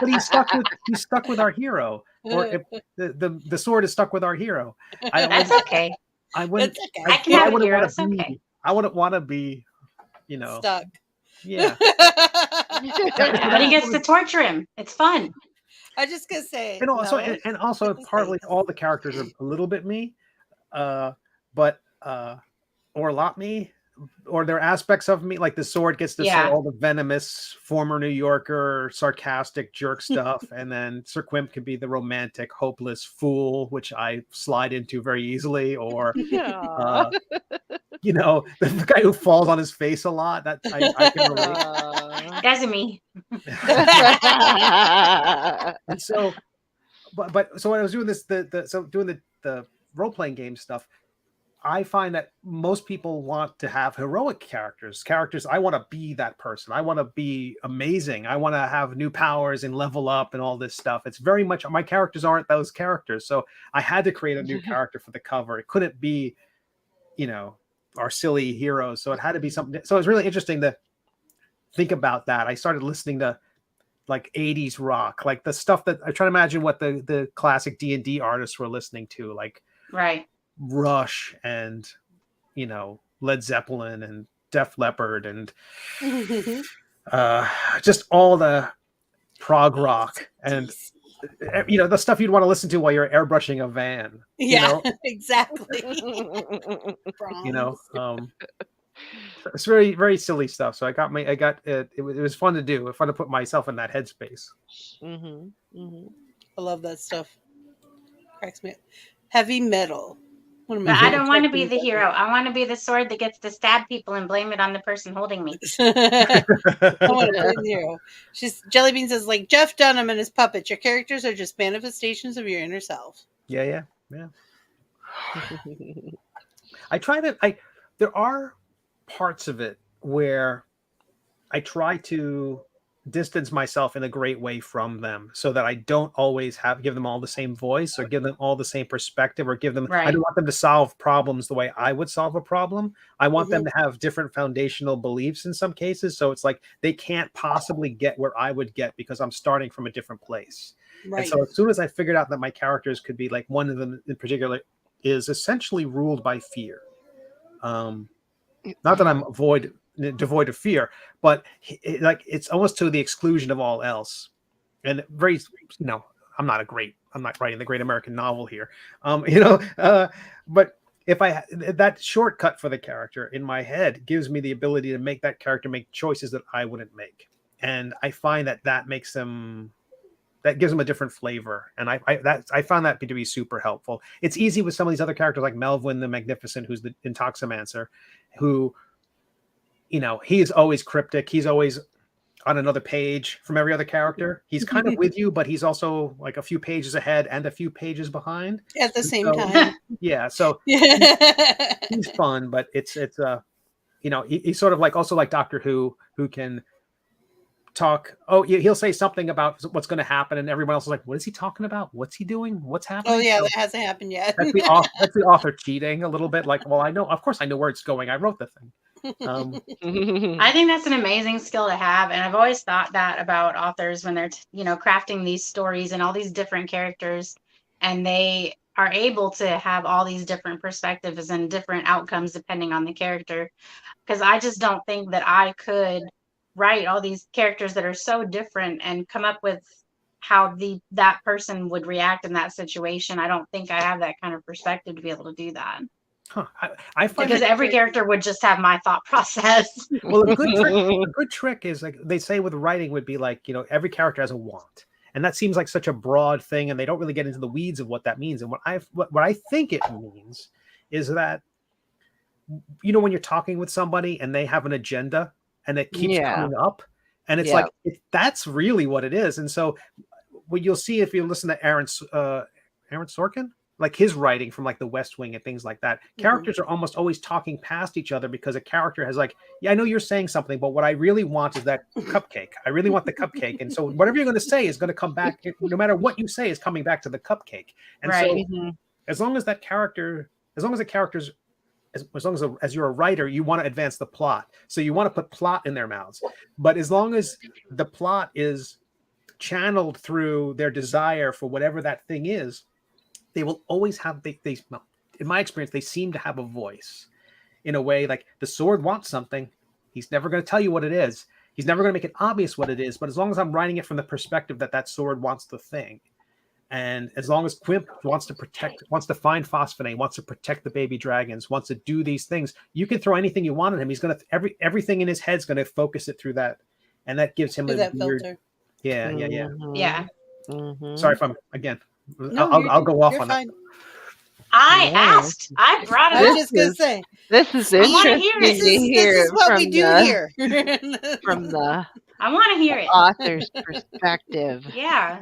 but he's stuck with our hero, or if the sword is stuck with our hero. That's okay. I wouldn't. That's okay. I can have a hero. It's okay. I wouldn't want to be. Stuck. Yeah. But he gets to torture him. It's fun. I was just gonna say. And also partly all the characters are a little bit me, or a lot me, or there are aspects of me. Like the sword gets to say all the venomous former New Yorker, sarcastic jerk stuff, and then Sir Quimp can be the romantic, hopeless fool, which I slide into very easily, or the guy who falls on his face a lot. That I can relate. That's me. And so, but so when I was doing this, doing the role playing game stuff, I find that most people want to have heroic characters. I want to be that person. I want to be amazing. I want to have new powers and level up and all this stuff. It's very much my characters aren't those characters. So I had to create a new character for the cover. It couldn't be, our silly heroes. So it had to be something. So it was really interesting to think about that. I started listening to like 80s rock, like the stuff that I try to imagine what the classic D&D artists were listening to, like right. Rush and Led Zeppelin and Def Leppard and just all the prog rock and the stuff you'd want to listen to while you're airbrushing a van. Exactly. It's very, very silly stuff. So it was fun to do. Fun to put myself in that headspace. I love that stuff. Cracks me up. Heavy metal. But I don't want to be the hero. I want to be the sword that gets to stab people and blame it on the person holding me. I want to be the hero. Jellybean says, like Jeff Dunham and his puppets, your characters are just manifestations of your inner self. Yeah. There are parts of it where I try to distance myself in a great way from them, so that I don't always give them all the same voice or give them all the same perspective or give them. I don't want them to solve problems the way I would solve a problem. I want them to have different foundational beliefs in some cases. So it's like they can't possibly get where I would get because I'm starting from a different place. Right. And so as soon as I figured out that my characters could be like, one of them in particular is essentially ruled by fear. Not that I'm devoid of fear, but it's almost to the exclusion of all else. And very, I'm not writing the great American novel here. But if that shortcut for the character in my head gives me the ability to make that character make choices that I wouldn't make. And I find that makes them, that gives them a different flavor. And I found that to be super helpful. It's easy with some of these other characters like Melvin the Magnificent, who's the Intoximancer, who, he's always cryptic. He's always on another page from every other character. He's kind of with you, but he's also like a few pages ahead and a few pages behind at the same time. Yeah. So he's fun, but it's he's sort of like also like Doctor Who can talk. Oh, he'll say something about what's going to happen, and everyone else is like, "What is he talking about? What's he doing? What's happening?" Oh yeah, that hasn't happened yet. That's the author cheating a little bit. Like, well, of course I know where it's going. I wrote the thing. I think that's an amazing skill to have, and I've always thought that about authors when they're crafting these stories and all these different characters, and they are able to have all these different perspectives and different outcomes depending on the character. Because I just don't think that I could write all these characters that are so different and come up with how that person would react in that situation. I don't think I have that kind of perspective to be able to do that. Huh. I find because every character would just have my thought process. Well, a good trick is, like they say with writing, would be like, every character has a want, and that seems like such a broad thing, and they don't really get into the weeds of what that means. And what I think it means is that, when you're talking with somebody and they have an agenda and it keeps coming up, and it's like that's really what it is. And so what you'll see if you listen to Aaron Sorkin, like his writing from like The West Wing and things like that, characters are almost always talking past each other because a character has like, I know you're saying something, but what I really want is that cupcake. I really want the cupcake. And so whatever you're going to say is going to come back, no matter what you say is coming back to the cupcake. And so as long as the characters, as you're a writer, you want to advance the plot. So you want to put plot in their mouths. But as long as the plot is channeled through their desire for whatever that thing is, they will always have, in my experience, they seem to have a voice in a way. Like the sword wants something. He's never going to tell you what it is. He's never going to make it obvious what it is. But as long as I'm writing it from the perspective that sword wants the thing, and as long as Quimp wants to find Phosphonate, wants to protect the baby dragons, wants to do these things, you can throw anything you want at him. He's going to, everything in his head's going to focus it through that. And that gives him a weird filter. Yeah. Mm-hmm. Sorry if I'm, again, I'll go off on that. I asked. I brought it up. I was just going to say. This is interesting This is what we do here. From the I want to hear it. Author's perspective. Yeah.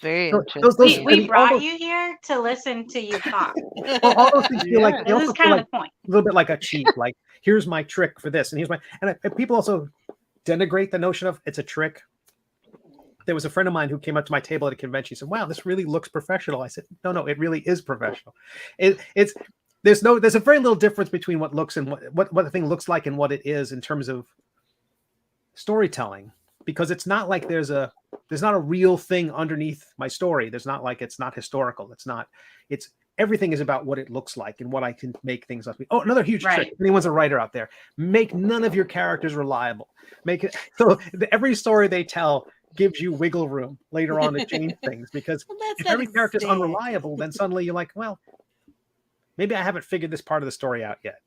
Very interesting. We brought you here to listen to you talk. Well, all those things feel like, this is kind of the point. A little bit like a cheat. Like, here's my trick for this, and here's my. And people also denigrate the notion of it's a trick. There was a friend of mine who came up to my table at a convention. He said, "Wow, this really looks professional." I said, "No, it really is professional. There's a very little difference between what looks and what the thing looks like and what it is in terms of storytelling, because it's not like there's not a real thing underneath my story. There's not like it's not historical. It's everything is about what it looks like and what I can make things up. Oh, another huge trick. If anyone's a writer out there, make none of your characters reliable. Make it so every story they tell gives you wiggle room later on to change things, because if every character is unreliable, then suddenly you're like, well, maybe I haven't figured this part of the story out yet.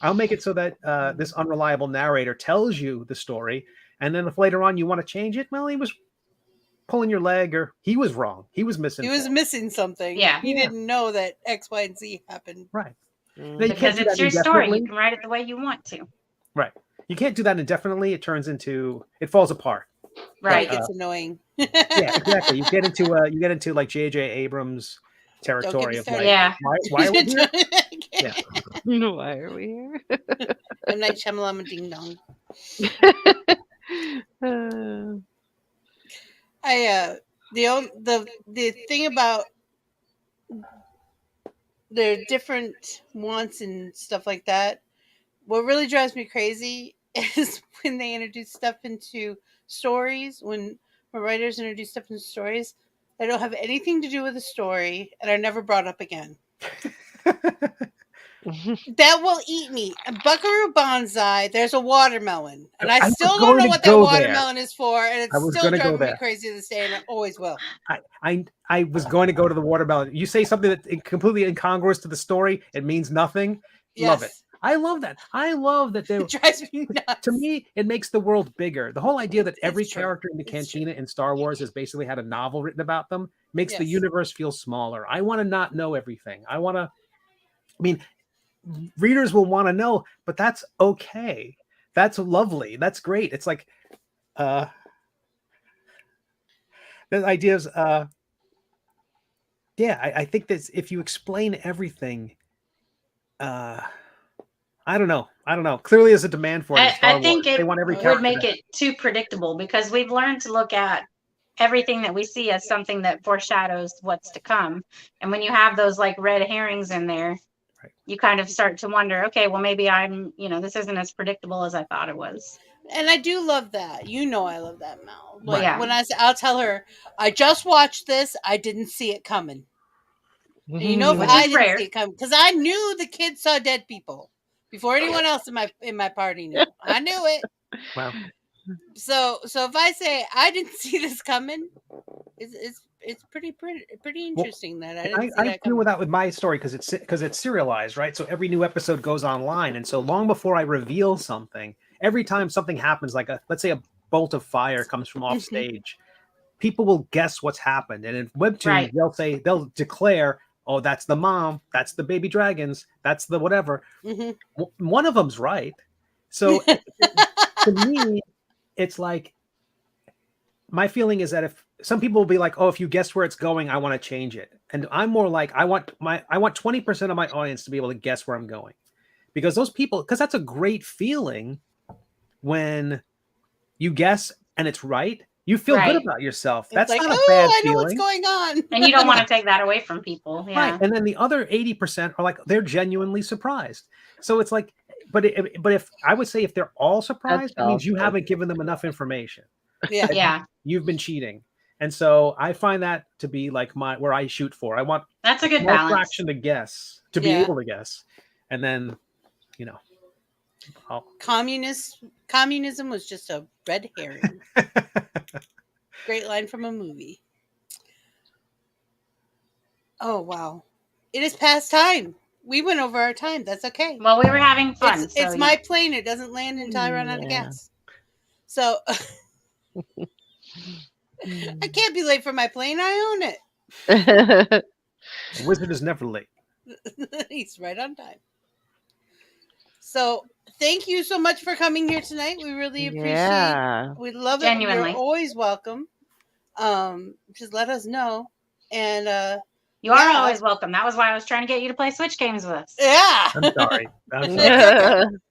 I'll make it so that this unreliable narrator tells you the story, and then if later on you want to change it, well, he was pulling your leg, or he was wrong. He was missing. He was missing something. Yeah. He didn't know that X, Y, and Z happened. Right. Because it's your story. You can write it the way you want to. Right. You can't do that indefinitely. It falls apart. Right. It's annoying. Yeah, exactly. You get into like J.J. Abrams territory of like, why are we here? Yeah. Why are we here? M. Night Shyamalan Ding Dong. The thing about their different wants and stuff like that, what really drives me crazy is when they introduce stuff into stories, when writers introduce stuff into stories that don't have anything to do with the story and are never brought up again. That will eat me. Buckaroo Banzai, there's a watermelon. And I still don't know what that watermelon is for, and it's still driving me crazy to this day, and it always will. I was going to go to the watermelon. You say something that completely incongruous to the story, it means nothing. Yes. Love it. I love that. I love that they drives me nuts. To me, it makes the world bigger. The whole idea that every character in the Cantina in Star Wars has basically had a novel written about them makes the universe feel smaller. I want to not know everything. Readers will want to know, but that's okay. That's lovely. That's great. It's like the ideas. I think that if you explain everything, I don't know. Clearly, there's a demand for it. I think Wars. it Want every would make it too predictable because we've learned to look at everything that we see as something that foreshadows what's to come. And when you have those like red herrings in there, you kind of start to wonder, okay, well, maybe this isn't as predictable as I thought it was. And I do love that. I love that, Mel. Like when I'll tell her, I just watched this. I didn't see it coming. And if I didn't see it coming, because I knew the kids saw dead people before anyone else in my party knew. I knew it. Wow. So if I say I didn't see this coming, it's pretty interesting that I didn't see that coming. I deal with that with my story because it's serialized, right? So every new episode goes online, and so long before I reveal something, every time something happens, like let's say a bolt of fire comes from off stage, people will guess what's happened, and in Webtoon they'll declare, oh, that's the mom, that's the baby dragons, that's the whatever. One of them's right. So to me, it's like, my feeling is that if some people will be like, oh, if you guess where it's going, I want to change it. And I'm more like, I want 20% of my audience to be able to guess where I'm going. Because because that's a great feeling when you guess and it's right. You feel good about yourself. That's like, not a bad feeling. I know what's going on. And you don't want to take that away from people. Yeah. Right. And then the other 80% are like, they're genuinely surprised. So it's like, but if I would say if they're all surprised, that means you haven't given them enough information. Yeah. You've been cheating. And so I find that to be like where I shoot for. I want that's a good balance. Fraction to guess, to be able to guess. And then, communism was just a red herring. Great line from a movie. Oh, wow. It is past time. We went over our time. That's okay. Well, we were having fun. It's my plane. It doesn't land until I run out of gas. So I can't be late for my plane. I own it. Wizard is never late. He's right on time. So thank you so much for coming here tonight. We really appreciate it. We love it. Genuinely. You're always welcome. Just let us know. And you are always welcome. That was why I was trying to get you to play Switch games with us. Yeah. I'm sorry.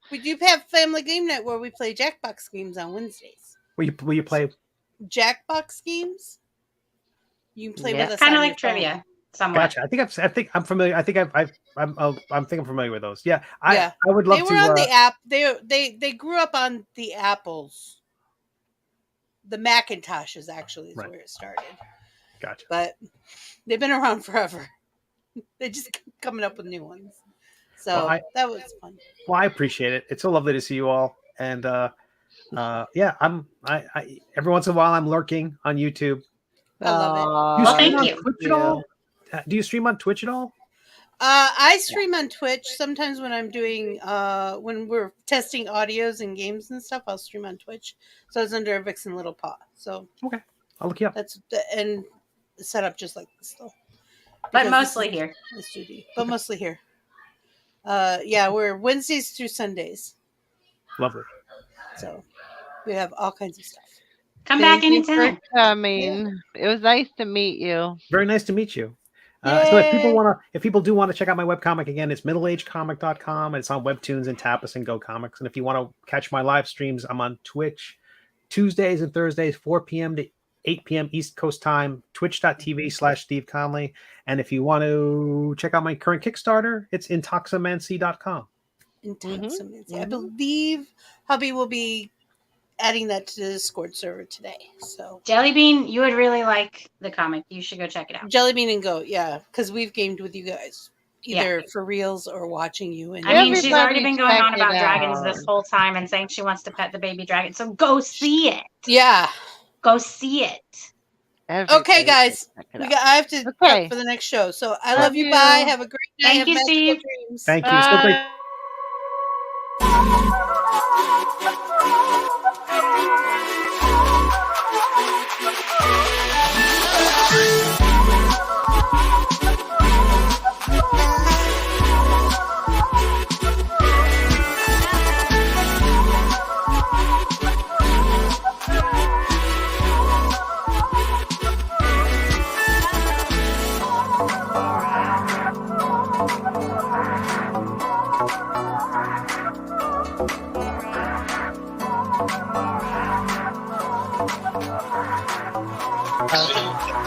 We do have Family Game Night where we play Jackbox games on Wednesdays. Will you play Jackbox games? You can play with us. Kind of like trivia. Somewhat. Gotcha. I think I'm familiar. I think I'm familiar with those. Yeah. I would love to. They were on the app. They grew up on the Apples. The Macintoshes actually is where it started. Gotcha. But they've been around forever. They just keep coming up with new ones. So that was fun. Well, I appreciate it. It's so lovely to see you all. And I every once in a while I'm lurking on YouTube. I love it. Thank you. Twitch at all? Do you stream on Twitch at all? I stream on Twitch sometimes when I'm doing when we're testing audios and games and stuff. I'll stream on Twitch. So it's under Vixen Little Paw. So okay, I'll look you up. That's and set up just like this though. But mostly here. The studio. But mostly here. We're Wednesdays through Sundays. Lovely. So we have all kinds of stuff. Come back anytime. Coming. It was nice to meet you. Very nice to meet you. So if people do want to check out my webcomic again, it's middleagecomic.com. It's on Webtoons and Tapas and Go Comics. And if you want to catch my live streams, I'm on Twitch Tuesdays and Thursdays, 4 p.m. to 8 p.m. East Coast time, twitch.tv/Steve Conley. And if you want to check out my current Kickstarter, it's intoximancy.com. Intoximancy. I believe hubby will be adding that to the Discord server today. So Jellybean, you would really like the comic. You should go check it out. Jellybean and Goat, yeah, because we've gamed with you guys, either for reals or watching you. And I mean, she's already been going on about dragons this whole time and saying she wants to pet the baby dragon. So go see it. Yeah, go see it. Okay, guys, I have to prep for the next show. So I love you. Bye. Have a great night. Thank you, Steve. Dreams. Thank you. So great.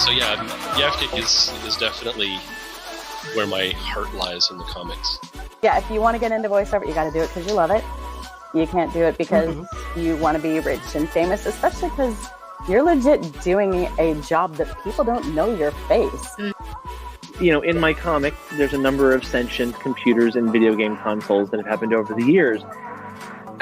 So yeah, Yaftik is definitely where my heart lies in the comics. Yeah, if you want to get into voiceover, you got to do it because you love it. You can't do it because you want to be rich and famous, especially because you're legit doing a job that people don't know your face. You know, in my comic, there's a number of sentient computers and video game consoles that have happened over the years.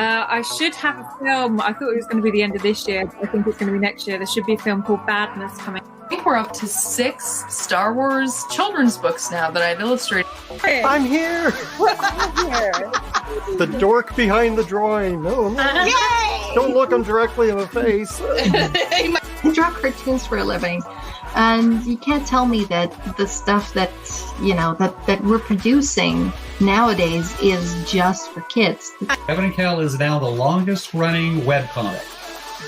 I should have a film. I thought it was going to be the end of this year, but I think it's going to be next year. There should be a film called Badness coming. I think we're up to 6 Star Wars children's books now that I've illustrated. I'm here! The dork behind the drawing. No, no. Don't look him directly in the face. I draw cartoons for a living, and you can't tell me that the stuff that that we're producing nowadays is just for kids. Kevin and Kel is now the longest running webcomic.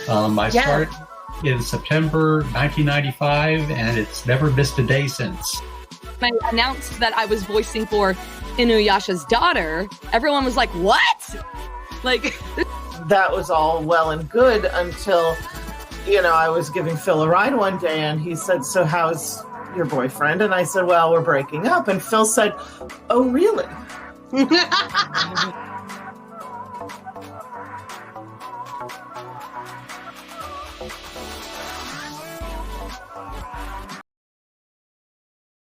I started in September 1995, and it's never missed a day since. When I announced that I was voicing for Inuyasha's daughter, everyone was like, what? Like, that was all well and good until, I was giving Phil a ride one day and he said, so how's your boyfriend? And I said, well, we're breaking up. And Phil said, oh, really?